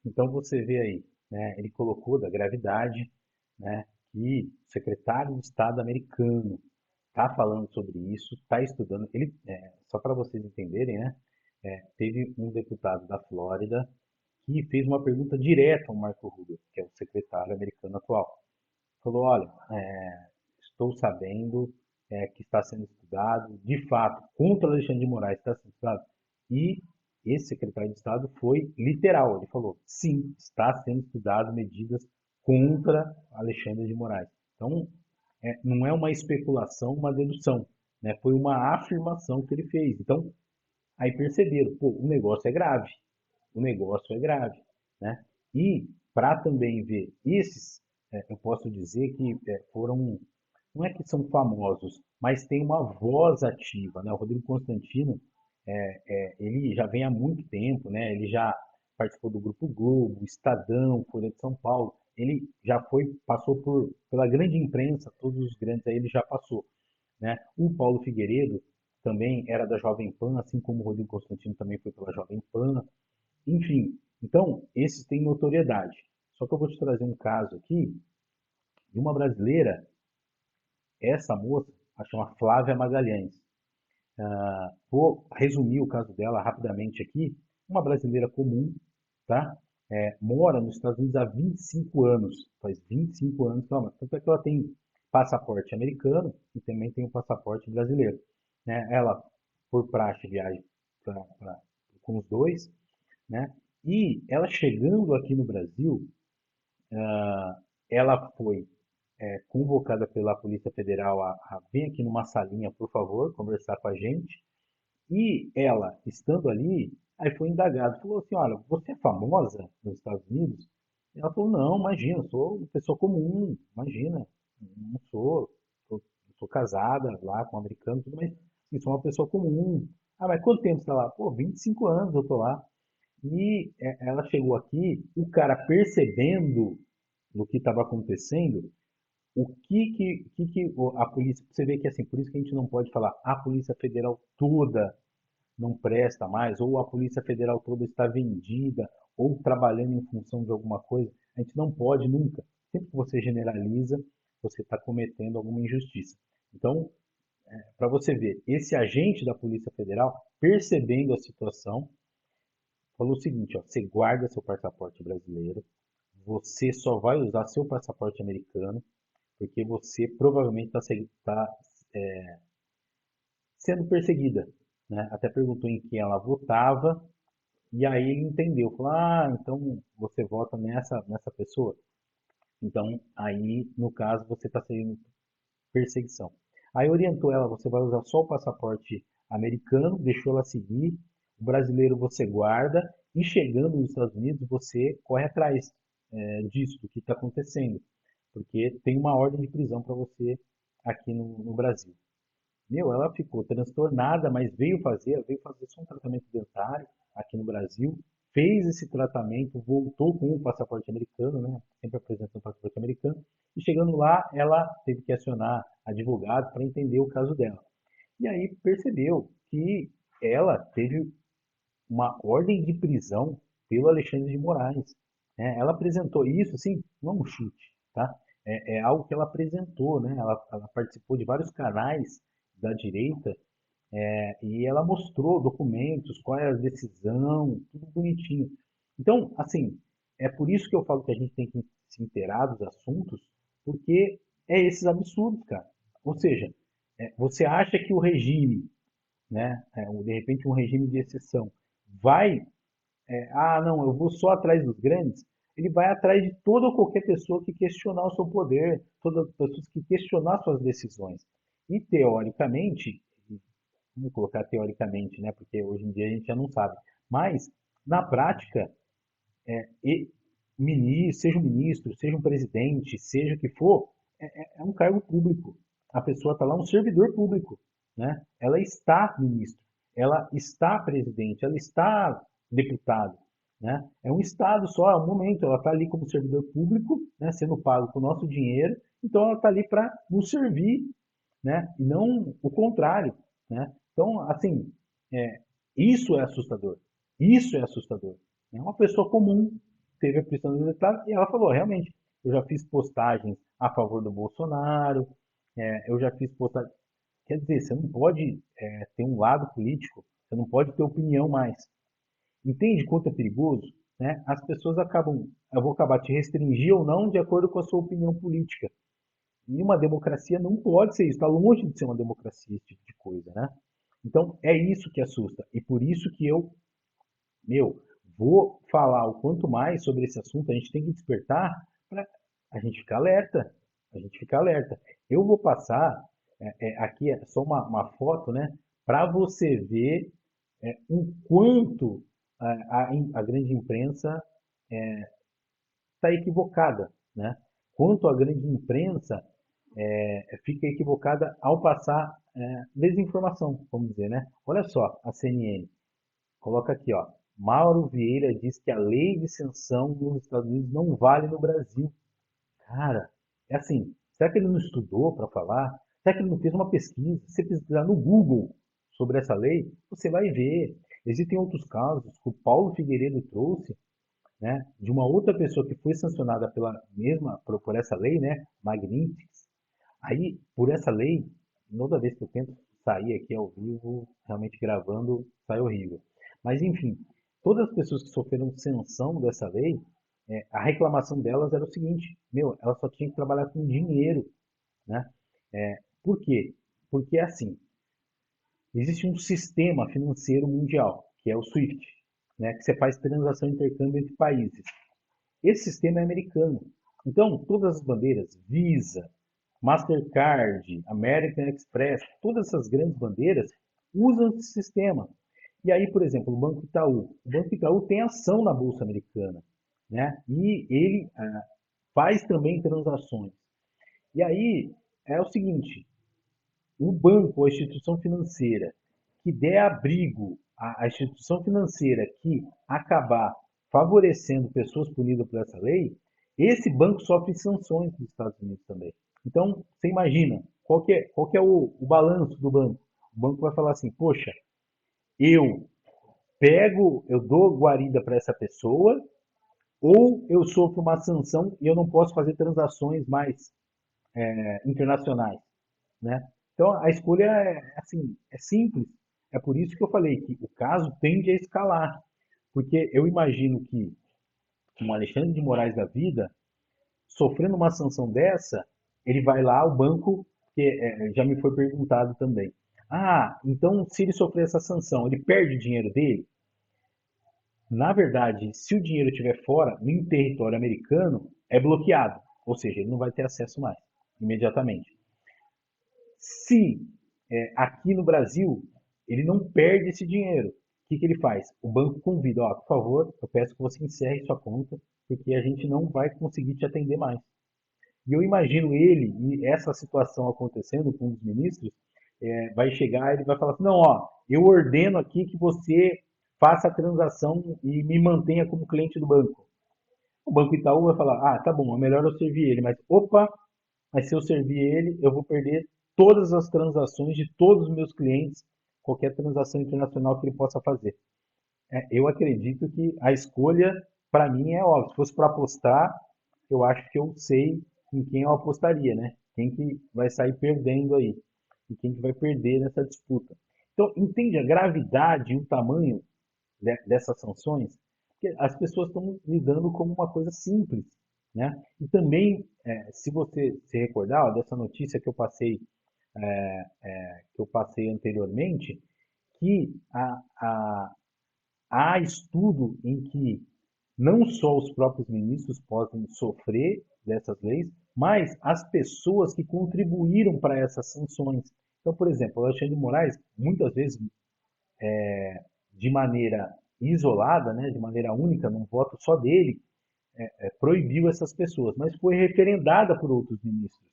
Speaker 3: então você vê aí, né, ele colocou da gravidade, né, que o secretário de Estado americano está falando sobre isso, está estudando. Ele, só para vocês entenderem, né, teve um deputado da Flórida que fez uma pergunta direta ao Marco Rubio, que é o secretário americano atual. Falou: olha, estou sabendo que está sendo estudado, de fato, contra Alexandre de Moraes está sendo estudado. E esse secretário de Estado foi literal, ele falou: sim, está sendo estudado medidas contra Alexandre de Moraes. Então, não é uma especulação, uma dedução, né? Foi uma afirmação que ele fez. Então, aí perceberam, pô, o negócio é grave, né? E para também ver esses, eu posso dizer que foram, não é que são famosos, mas tem uma voz ativa, né? O Rodrigo Constantino, ele já vem há muito tempo, né? Ele já participou do Grupo Globo, Estadão, Folha de São Paulo. Ele já passou pela grande imprensa, todos os grandes aí ele já passou, né? O Paulo Figueiredo também era da Jovem Pan, assim como o Rodrigo Constantino também foi pela Jovem Pan. Enfim, então, esses têm notoriedade. Só que eu vou te trazer um caso aqui de uma brasileira, essa moça, a chama Flávia Magalhães. Vou resumir o caso dela rapidamente aqui. Uma brasileira comum, tá? Mora nos Estados Unidos há 25 anos. Faz 25 anos que ela mora. Tanto é que ela tem passaporte americano e também tem um passaporte brasileiro. Né? Ela, por praxe, viaja com os dois, né? E ela chegando aqui no Brasil, ela foi convocada pela Polícia Federal a vir aqui numa salinha, por favor, conversar com a gente. E ela, estando ali, aí foi indagado, falou assim: olha, você é famosa nos Estados Unidos? E ela falou: não, imagina, eu sou uma pessoa comum, imagina, não sou casada lá com um americano, tudo, mas assim, sou uma pessoa comum. Ah, mas quanto tempo você está lá? Pô, 25 anos eu tô lá. E ela chegou aqui, o cara percebendo o que estava acontecendo, o que a polícia, você vê que assim, por isso que a gente não pode falar a Polícia Federal toda não presta mais, ou a Polícia Federal toda está vendida, ou trabalhando em função de alguma coisa. A gente não pode nunca. Sempre que você generaliza, você está cometendo alguma injustiça. Então, para você ver, esse agente da Polícia Federal, percebendo a situação, falou o seguinte: ó, você guarda seu passaporte brasileiro, você só vai usar seu passaporte americano, porque você provavelmente está sendo perseguida, né? Até perguntou em quem ela votava, e aí ele entendeu, falou, então você vota nessa pessoa? Então, aí, no caso, você está sendo perseguição. Aí orientou ela, você vai usar só o passaporte americano, deixou ela seguir, o brasileiro você guarda, e chegando nos Estados Unidos, você corre atrás disso, do que está acontecendo, porque tem uma ordem de prisão para você aqui no Brasil. Meu, ela ficou transtornada, mas veio fazer só um tratamento dentário aqui no Brasil, fez esse tratamento, voltou com o passaporte americano, né? Sempre apresentando o passaporte americano, e chegando lá, ela teve que acionar advogado para entender o caso dela. E aí percebeu que ela teve uma ordem de prisão pelo Alexandre de Moraes, né? Ela apresentou isso, assim, não é um chute, tá? É algo que ela apresentou, né? Ela participou de vários canais da direita e ela mostrou documentos, qual é a decisão, tudo bonitinho. Então, assim, é por isso que eu falo que a gente tem que se inteirar dos assuntos, porque é esses absurdos, cara. Ou seja, você acha que o regime, né, de repente um regime de exceção, vai, não, eu vou só atrás dos grandes, ele vai atrás de toda ou qualquer pessoa que questionar o seu poder, todas as pessoas que questionar suas decisões. E, teoricamente, vamos colocar teoricamente, né? Porque hoje em dia a gente já não sabe. Mas, na prática, e seja um ministro, seja um presidente, seja o que for, é um cargo público. A pessoa está lá, um servidor público, né? Ela está ministro, ela está presidente, ela está deputado, né? É um estado só, é um momento. Ela está ali como servidor público, né? Sendo pago com o nosso dinheiro, então ela está ali para nos servir, né? E não o contrário, né? Então, assim, é, isso é assustador. Isso é assustador. É uma pessoa comum teve a prisão ilegal e ela falou, realmente, eu já fiz postagens a favor do Bolsonaro, eu já fiz postagens. Quer dizer, você não pode ter um lado político, você não pode ter opinião mais. Entende quanto é perigoso? Né? As pessoas acabam, eu vou acabar te restringir ou não de acordo com a sua opinião política. E uma democracia não pode ser isso, está longe de ser uma democracia esse tipo de coisa, né? Então é isso que assusta. E por isso que meu, vou falar o quanto mais sobre esse assunto, a gente tem que despertar para a gente ficar alerta. A gente ficar alerta. Eu vou passar, aqui é só uma foto, né? Para você ver o quanto a grande imprensa está equivocada, né? Quanto a grande imprensa fica equivocada ao passar desinformação, vamos dizer, né? Olha só, a CNN coloca aqui, ó. Mauro Vieira diz que a lei de sanção nos Estados Unidos não vale no Brasil. Cara, é assim, será que ele não estudou para falar? Será que ele não fez uma pesquisa? Se você pesquisar no Google sobre essa lei, você vai ver. Existem outros casos que o Paulo Figueiredo trouxe, né, de uma outra pessoa que foi sancionada por essa lei, né, Magnitsky. Aí, por essa lei, toda vez que eu tento sair aqui ao vivo, realmente gravando, sai horrível. Mas, enfim, todas as pessoas que sofreram sanção dessa lei, a reclamação delas era o seguinte, meu, elas só tinham que trabalhar com dinheiro, né? Por quê? Porque, assim, existe um sistema financeiro mundial, que é o SWIFT, né, que você faz transação e intercâmbio entre países. Esse sistema é americano. Então, todas as bandeiras, Visa, Mastercard, American Express, todas essas grandes bandeiras usam esse sistema. E aí, por exemplo, o Banco Itaú. O Banco Itaú tem ação na Bolsa Americana, né? E ele faz também transações. E aí é o seguinte, o banco, a instituição financeira que der abrigo à instituição financeira que acabar favorecendo pessoas punidas por essa lei, esse banco sofre sanções dos Estados Unidos também. Então, você imagina, qual que é o balanço do banco? O banco vai falar assim, poxa, eu eu dou guarida para essa pessoa, ou eu sofro uma sanção e eu não posso fazer transações mais internacionais, né? Então a escolha assim, é simples. É por isso que eu falei que o caso tende a escalar, porque eu imagino que um Alexandre de Moraes da vida, sofrendo uma sanção dessa, ele vai lá, o banco, que já me foi perguntado também. Ah, então se ele sofrer essa sanção, ele perde o dinheiro dele? Na verdade, se o dinheiro estiver fora, em território americano, é bloqueado. Ou seja, ele não vai ter acesso mais, imediatamente. Se aqui no Brasil, ele não perde esse dinheiro, o que ele faz? O banco convida, ó, por favor, eu peço que você encerre sua conta, porque a gente não vai conseguir te atender mais. E eu imagino ele, e essa situação acontecendo com os ministros, vai chegar e ele vai falar assim, não, ó, eu ordeno aqui que você faça a transação e me mantenha como cliente do banco. O Banco Itaú vai falar, ah, tá bom, é melhor eu servir ele, mas opa, mas se eu servir ele, eu vou perder todas as transações de todos os meus clientes, qualquer transação internacional que ele possa fazer. Eu acredito que a escolha, para mim, é óbvia. Se fosse para apostar, eu acho que eu sei em quem eu apostaria, né? Quem que vai sair perdendo aí e quem que vai perder nessa disputa. Então, entende a gravidade e o tamanho dessas sanções? Porque as pessoas estão lidando como uma coisa simples, né? E também, se você se recordar ó, dessa notícia que eu passei anteriormente, que há estudo em que não só os próprios ministros podem sofrer dessas leis, mas as pessoas que contribuíram para essas sanções. Então, por exemplo, o Alexandre de Moraes, muitas vezes de maneira isolada, né, de maneira única, num voto só dele, proibiu essas pessoas, mas foi referendada por outros ministros.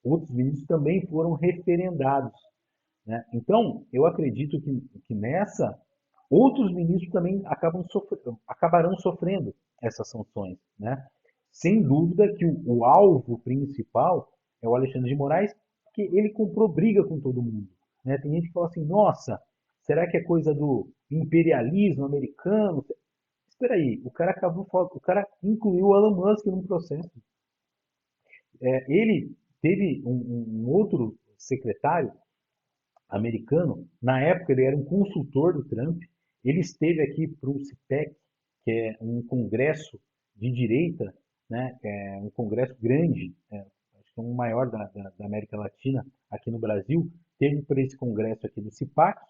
Speaker 3: Outros ministros também foram referendados. Né? Então, eu acredito que nessa, outros ministros também acabarão sofrendo essas sanções. Né? Sem dúvida que o alvo principal é o Alexandre de Moraes, porque ele comprou briga com todo mundo. Né? Tem gente que fala assim, nossa, será que é coisa do imperialismo americano? Espera aí, o cara incluiu o Elon Musk no processo. Ele teve um outro secretário americano, na época ele era um consultor do Trump, ele esteve aqui para o CIPEC, que é um congresso de direita, né, um congresso grande, acho que é o maior da América Latina, aqui no Brasil, teve para esse congresso aqui do CIPAC,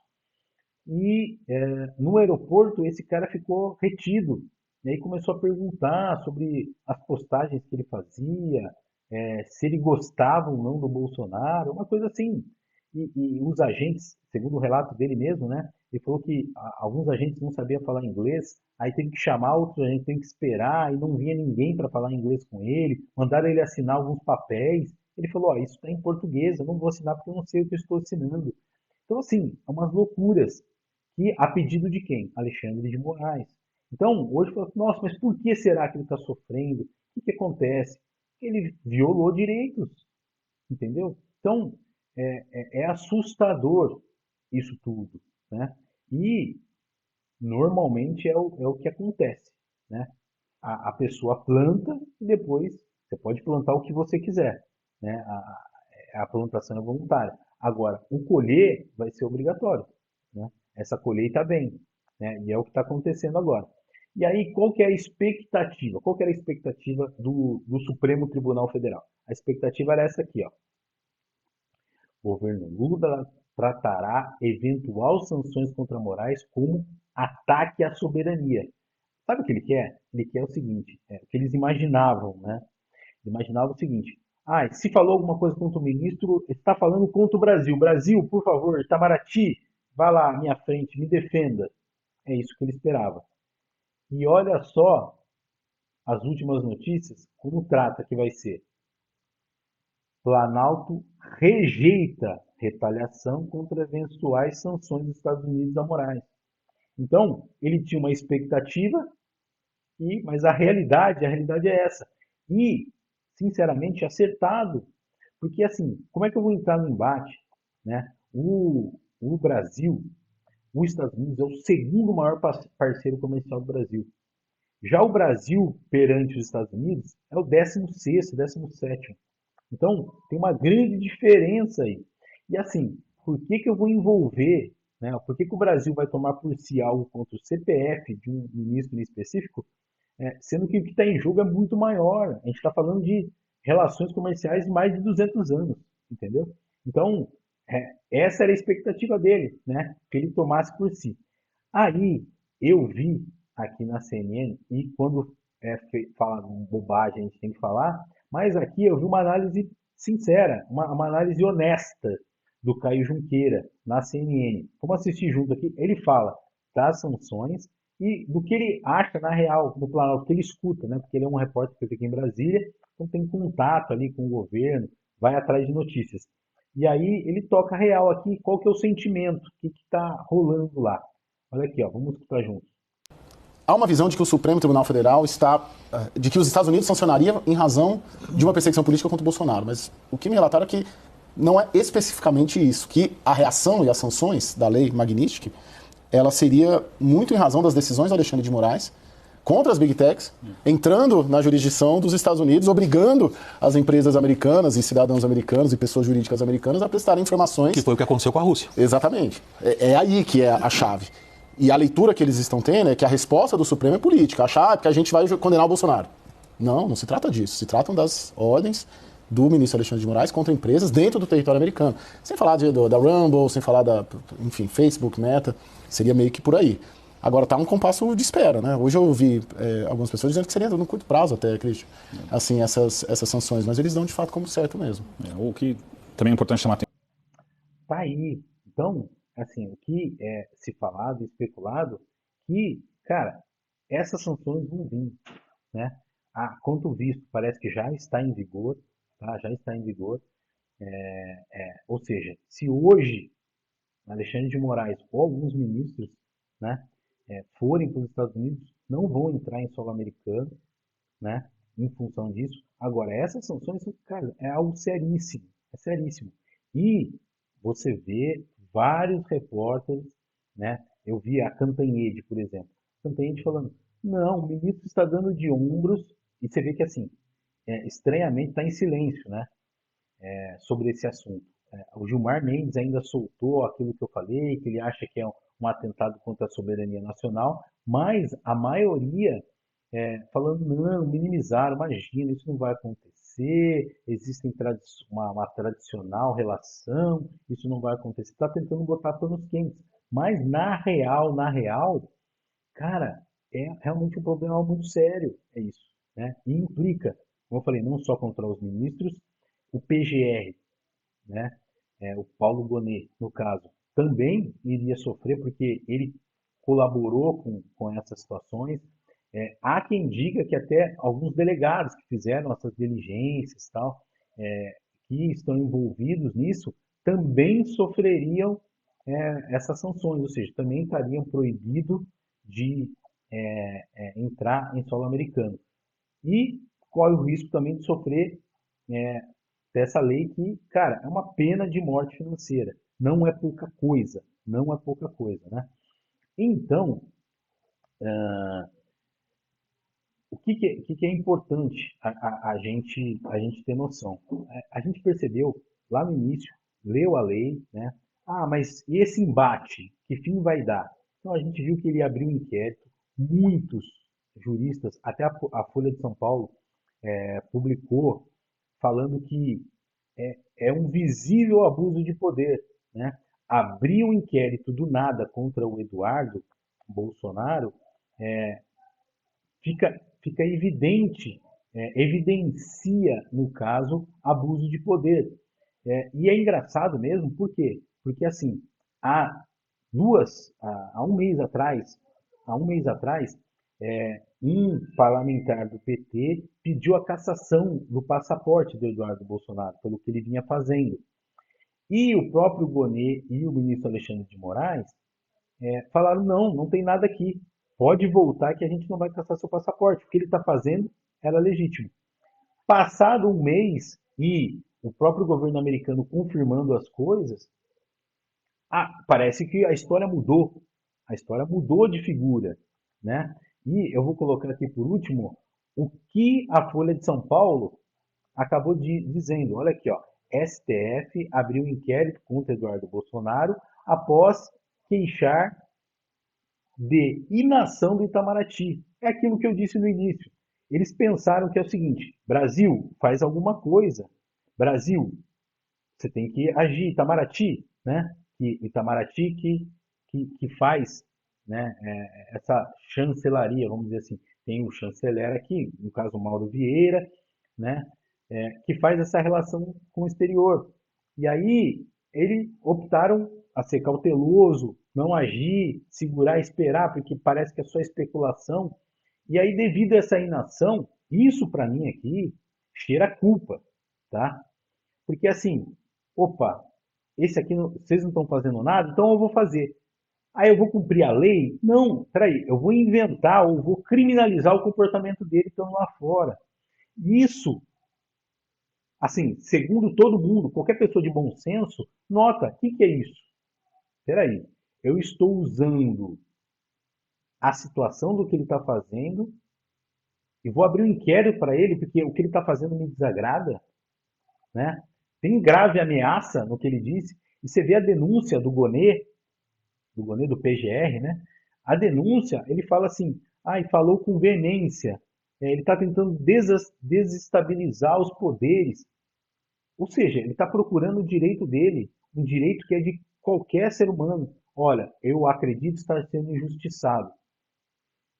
Speaker 3: e no aeroporto esse cara ficou retido, e aí começou a perguntar sobre as postagens que ele fazia, se ele gostava ou não do Bolsonaro, uma coisa assim. E os agentes, segundo o relato dele mesmo, né? Ele falou que alguns agentes não sabiam falar inglês, aí teve que chamar outros agentes, teve que esperar, e não vinha ninguém para falar inglês com ele, mandaram ele assinar alguns papéis. Ele falou, ó, isso está em português, eu não vou assinar porque eu não sei o que eu estou assinando. Então, assim, é umas loucuras. E a pedido de quem? Alexandre de Moraes. Então, hoje, nossa, mas por que será que ele está sofrendo? O que acontece? Ele violou direitos, entendeu? Então, é assustador isso tudo, né? E, normalmente, é o que acontece, né? A pessoa planta e depois você pode plantar o que você quiser, né? A plantação é voluntária. Agora, o colher vai ser obrigatório, né? Essa colheita vem, né? E é o que está acontecendo agora. E aí, qual que é a expectativa? Qual que era a expectativa do Supremo Tribunal Federal? A expectativa era essa aqui, ó. O governo Lula tratará eventual sanções contra Moraes como ataque à soberania. Sabe o que ele quer? Ele quer o seguinte, o que eles imaginavam, né? Imaginavam o seguinte, se falou alguma coisa contra o ministro, está falando contra o Brasil. Brasil, por favor, Itamaraty, vá lá à minha frente, me defenda. É isso que ele esperava. E olha só as últimas notícias, como trata que vai ser. Planalto rejeita retaliação contra eventuais sanções dos Estados Unidos a Moraes. Então, ele tinha uma expectativa, mas a realidade é essa. E, sinceramente, acertado. Porque, assim, como é que eu vou entrar no embate? Né? O Brasil, os Estados Unidos é o segundo maior parceiro comercial do Brasil. Já o Brasil, perante os Estados Unidos, é o 16º, 17º. Então, tem uma grande diferença aí. E assim, por que eu vou envolver, né? Por que o Brasil vai tomar por si algo contra o CPF de um ministro em específico, sendo que o que está em jogo é muito maior. A gente está falando de relações comerciais de mais de 200 anos, entendeu? Então, essa era a expectativa dele, né? Que ele tomasse por si. Aí, eu vi aqui na CNN, e quando fala bobagem a gente tem que falar, mas aqui eu vi uma análise sincera, uma análise honesta do Caio Junqueira na CNN. Vamos assistir junto aqui. Ele fala das sanções e do que ele acha na real, no Planalto, que ele escuta, né? Porque ele é um repórter que fica aqui em Brasília, então tem contato ali com o governo, vai atrás de notícias. E aí ele toca real aqui, qual que é o sentimento, o que está rolando lá. Olha aqui, ó, vamos escutar juntos.
Speaker 6: Há uma visão de que o Supremo Tribunal Federal de que os Estados Unidos sancionaria em razão de uma perseguição política contra o Bolsonaro. Mas o que me relataram é que não é especificamente isso, que a reação e as sanções da lei Magnitsky, ela seria muito em razão das decisões do Alexandre de Moraes contra as Big Techs, entrando na jurisdição dos Estados Unidos, obrigando as empresas americanas e cidadãos americanos e pessoas jurídicas americanas a prestarem informações.
Speaker 7: Que foi o que aconteceu com a Rússia.
Speaker 6: Exatamente. É aí que é a chave. E a leitura que eles estão tendo é que a resposta do Supremo é política. Achar que a gente vai condenar o Bolsonaro. Não se trata disso. Se tratam das ordens do ministro Alexandre de Moraes contra empresas dentro do território americano. Sem falar da Rumble, sem falar enfim, Facebook, Meta. Seria meio que por aí. Agora está um compasso de espera, né? Hoje eu ouvi algumas pessoas dizendo que seria no curto prazo até, Cristian, assim, essas sanções. Mas eles dão de fato como certo mesmo.
Speaker 7: O que também é importante chamar a atenção.
Speaker 3: Tá aí. Então, assim, o que é se falado, especulado, que, cara, essas sanções vão vir, né? Quanto visto, parece que já está em vigor, tá? Já está em vigor. Ou seja, se hoje Alexandre de Moraes ou alguns ministros, né, forem para os Estados Unidos, não vão entrar em solo americano, né, em função disso. Agora, essas sanções, cara, é algo seríssimo, é seríssimo. E você vê vários repórteres, né? Eu vi a Cantanhede, por exemplo. Cantanhede falando, não, o ministro está dando de ombros, e você vê que, assim, estranhamente está em silêncio, né? Sobre esse assunto. O Gilmar Mendes ainda soltou aquilo que eu falei, que ele acha que é um atentado contra a soberania nacional, mas a maioria falando, não, minimizaram, imagina, isso não vai acontecer, existe uma tradicional relação, isso não vai acontecer. Está tentando botar panos quentes. Mas na real, cara, é realmente um problema muito sério, é isso, né? E implica, como eu falei, não só contra os ministros, o PGR, né? O Paulo Gonet, no caso, também iria sofrer porque ele colaborou com essas situações. Há quem diga que até alguns delegados que fizeram essas diligências tal, que estão envolvidos nisso, também sofreriam essas sanções, ou seja, também estariam proibidos de entrar em solo americano. E corre o risco também de sofrer dessa lei que, cara, é uma pena de morte financeira. Não é pouca coisa, não é pouca coisa, né? Então, o que é importante a gente ter noção? A gente percebeu lá no início, leu a lei, né? Mas e esse embate, que fim vai dar? Então a gente viu que ele abriu um inquérito, muitos juristas, até a Folha de São Paulo publicou falando que é um visível abuso de poder, né? Abrir um inquérito do nada contra o Eduardo Bolsonaro fica evidente, evidencia, no caso, abuso de poder. E é engraçado mesmo, por quê? Porque, assim, há um mês atrás, um parlamentar do PT pediu a cassação do passaporte do Eduardo Bolsonaro, pelo que ele vinha fazendo. E o próprio Gonet e o ministro Alexandre de Moraes falaram, não tem nada aqui. Pode voltar que a gente não vai caçar seu passaporte. O que ele está fazendo era legítimo. Passado um mês e o próprio governo americano confirmando as coisas, parece que a história mudou. A história mudou de figura, né? E eu vou colocar aqui por último o que a Folha de São Paulo acabou dizendo. Olha aqui, ó. STF abriu inquérito contra Eduardo Bolsonaro após queixar de inação do Itamaraty. É aquilo que eu disse no início. Eles pensaram que é o seguinte: Brasil, faz alguma coisa. Brasil, você tem que agir. Itamaraty, né? Itamaraty que faz, né, essa chancelaria, vamos dizer assim. Tem o chanceler aqui, no caso Mauro Vieira, né, que faz essa relação com o exterior. E aí eles optaram a ser cauteloso, não agir, segurar, esperar, porque parece que é só especulação. E aí, devido a essa inação, isso para mim aqui cheira a culpa, tá? Porque assim, opa, esse aqui vocês não estão fazendo nada, então eu vou fazer. Aí eu vou cumprir a lei? Não, peraí, eu vou inventar ou vou criminalizar o comportamento dele estando lá fora. Isso, assim, segundo todo mundo, qualquer pessoa de bom senso, nota, o que é isso? Peraí, eu estou usando a situação do que ele está fazendo e vou abrir um inquérito para ele porque o que ele está fazendo me desagrada, né? Tem grave ameaça no que ele disse. E você vê a denúncia do Gonê do PGR, né? A denúncia, ele fala assim, e falou com veemência. Ele está tentando desestabilizar os poderes. Ou seja, ele está procurando o direito dele, um direito que é de qualquer ser humano. Olha, eu acredito estar sendo injustiçado.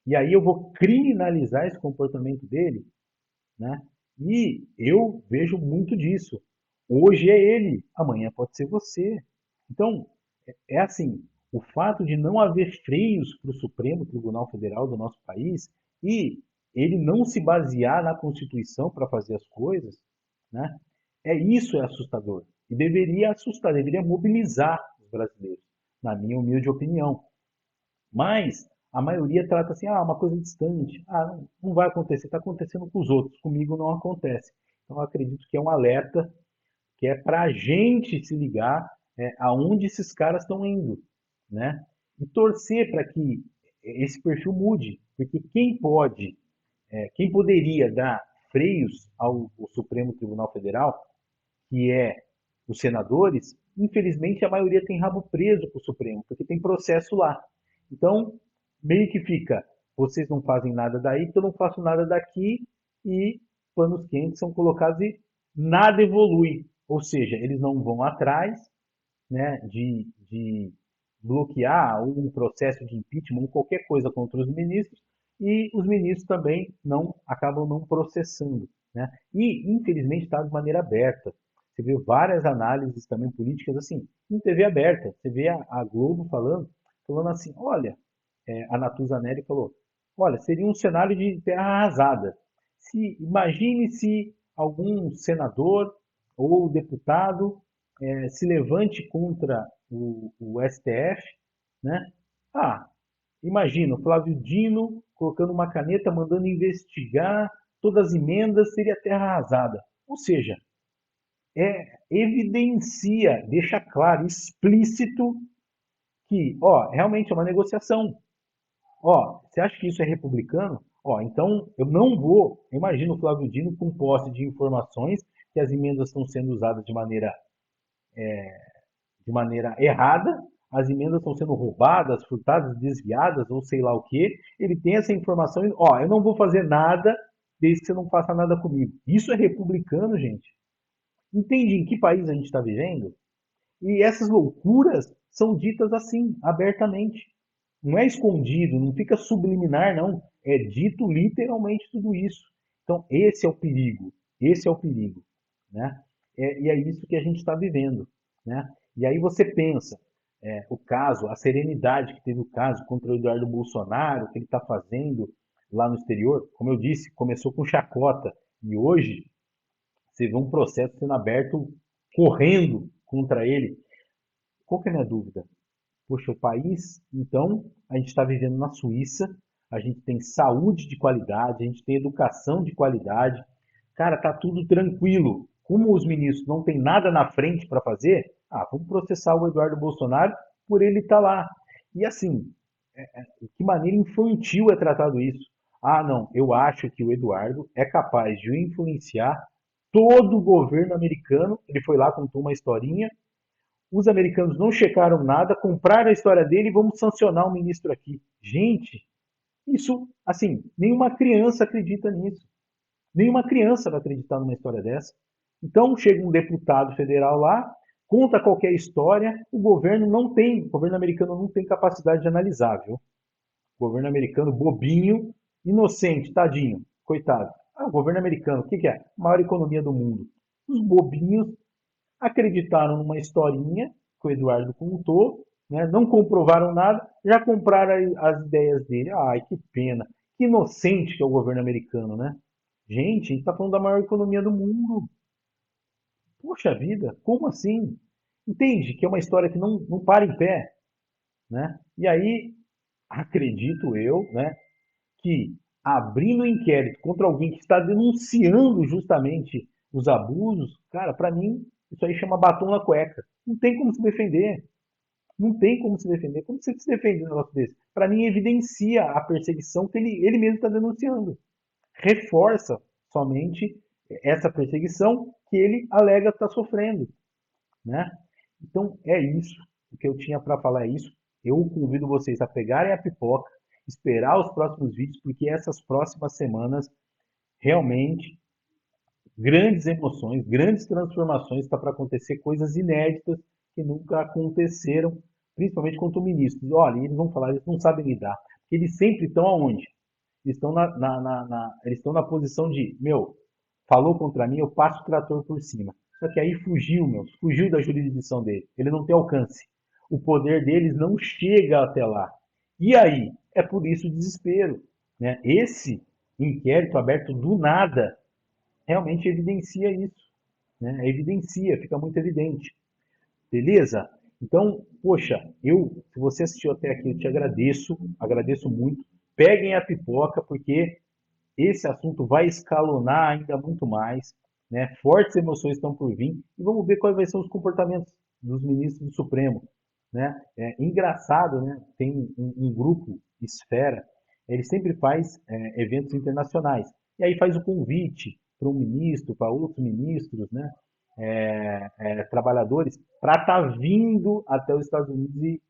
Speaker 3: E aí eu vou criminalizar esse comportamento dele, né? E eu vejo muito disso. Hoje é ele, amanhã pode ser você. Então, é assim, o fato de não haver freios para o Supremo Tribunal Federal do nosso país e ele não se basear na Constituição para fazer as coisas, né? Isso é assustador. E deveria assustar, deveria mobilizar os brasileiros, na minha humilde opinião. Mas a maioria trata assim, uma coisa distante, não vai acontecer, está acontecendo com os outros, comigo não acontece. Então eu acredito que é um alerta, que é para a gente se ligar aonde esses caras estão indo, né? E torcer para que esse perfil mude, porque quem poderia dar freios ao Supremo Tribunal Federal, que é os senadores, infelizmente a maioria tem rabo preso com o Supremo, porque tem processo lá. Então, meio que fica, vocês não fazem nada daí, então eu não faço nada daqui, e panos quentes são colocados e nada evolui. Ou seja, eles não vão atrás, né, de bloquear um processo de impeachment ou qualquer coisa contra os ministros, e os ministros também acabam não processando, né? E, infelizmente, está de maneira aberta. Você vê várias análises também políticas assim, em TV aberta. Você vê a Globo falando assim, olha, a Natuza Neri falou, olha, seria um cenário de terra arrasada. Imagine se algum senador ou deputado se levante contra o STF, né? Imagina o Flávio Dino colocando uma caneta, mandando investigar todas as emendas, seria terra arrasada. Ou seja, evidencia, deixa claro, explícito que, realmente é uma negociação. Você acha que isso é republicano? Então eu não vou. Imagina o Flávio Dino com posse de informações que as emendas estão sendo usadas de maneira errada, as emendas estão sendo roubadas, furtadas, desviadas ou sei lá o que. Ele tem essa informação e, eu não vou fazer nada desde que você não faça nada comigo. Isso é republicano, gente. Entende em que país a gente está vivendo? E essas loucuras são ditas assim, abertamente. Não é escondido, não fica subliminar, não. É dito literalmente tudo isso. Então, esse é o perigo. Esse é o perigo, né? E é isso que a gente está vivendo, né? E aí você pensa, o caso, a serenidade que teve o caso contra o Eduardo Bolsonaro, o que ele está fazendo lá no exterior, como eu disse, começou com chacota. E hoje, você vê um processo sendo aberto, correndo contra ele. Qual que é a minha dúvida? Poxa, o país, então, a gente está vivendo na Suíça, a gente tem saúde de qualidade, a gente tem educação de qualidade. Cara, tá tudo tranquilo. Como os ministros não têm nada na frente para fazer, vamos processar o Eduardo Bolsonaro por ele estar lá. E assim, que maneira infantil é tratado isso. Não, eu acho que o Eduardo é capaz de influenciar todo o governo americano. Ele foi lá, contou uma historinha. Os americanos não checaram nada, compraram a história dele e vamos sancionar o ministro aqui. Gente, Isso, assim, nenhuma criança acredita nisso. Nenhuma criança vai acreditar numa história dessa. Então, chega um deputado federal lá, conta qualquer história, o governo americano não tem capacidade de analisar, viu? O governo americano bobinho, inocente, tadinho, coitado. O governo americano, o que é? A maior economia do mundo. Os bobinhos acreditaram numa historinha que o Eduardo contou, né? Não comprovaram nada, já compraram as ideias dele. Ai, que pena. Que inocente que é o governo americano, né? Gente, a gente está falando da maior economia do mundo. Poxa vida, como assim? Entende que é uma história que não para em pé, né? E aí, acredito eu, né, que abrindo inquérito contra alguém que está denunciando justamente os abusos, cara, para mim, isso aí chama batom na cueca. Não tem como se defender. Não tem como se defender. Como você se defende um negócio desse? Para mim, evidencia a perseguição que ele mesmo está denunciando. Reforça somente essa perseguição que ele alega estar sofrendo, né? Então, é isso. O que eu tinha para falar é isso. Eu convido vocês a pegarem a pipoca, esperar os próximos vídeos, porque essas próximas semanas, realmente, grandes emoções, grandes transformações, está para acontecer coisas inéditas que nunca aconteceram, principalmente quanto o ministro. Olha, eles vão falar, eles não sabem lidar. Porque eles sempre estão aonde? Eles estão eles estão na posição de, meu, falou contra mim, eu passo o trator por cima. Só que aí fugiu da jurisdição dele. Ele não tem alcance. O poder deles não chega até lá. E aí? É por isso o desespero, né? Esse inquérito aberto do nada realmente evidencia isso, né? Evidencia, fica muito evidente. Beleza? Então, poxa, se você assistiu até aqui, eu te agradeço muito. Peguem a pipoca, porque esse assunto vai escalonar ainda muito mais, né? Fortes emoções estão por vir e vamos ver quais vão ser os comportamentos dos ministros do Supremo, né? É engraçado, né? Tem um grupo Esfera, ele sempre faz eventos internacionais e aí faz o convite para um ministro, para outros ministros, né? Trabalhadores para estar vindo até os Estados Unidos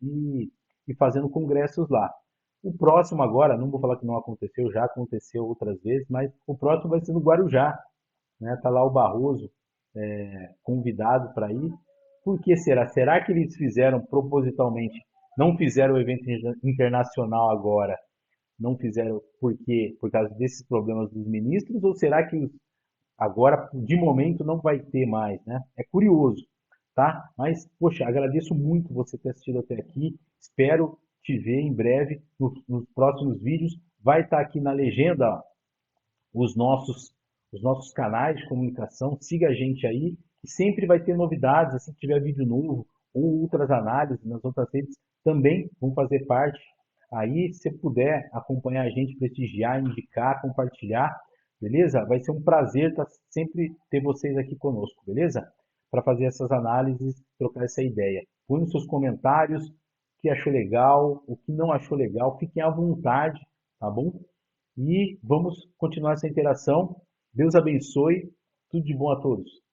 Speaker 3: e fazendo congressos lá. O próximo agora, não vou falar que não aconteceu, já aconteceu outras vezes, mas o próximo vai ser no Guarujá, né? Tá lá o Barroso convidado para ir. Por que será? Será que eles fizeram propositalmente, não fizeram o evento internacional agora, não fizeram por causa desses problemas dos ministros, ou será que agora, de momento, não vai ter mais, né? É curioso, tá? Mas, poxa, agradeço muito você ter assistido até aqui. Espero te ver em breve nos próximos vídeos. Vai estar aqui na legenda ó, os nossos canais de comunicação. Siga a gente aí, que sempre vai ter novidades. Assim que tiver vídeo novo ou outras análises nas outras redes, também vão fazer parte. Aí, se puder acompanhar a gente, prestigiar, indicar, compartilhar, beleza? Vai ser um prazer sempre ter vocês aqui conosco, beleza? Para fazer essas análises, trocar essa ideia. Põe nos seus comentários o que achou legal, o que não achou legal, fiquem à vontade, tá bom? E vamos continuar essa interação. Deus abençoe, tudo de bom a todos.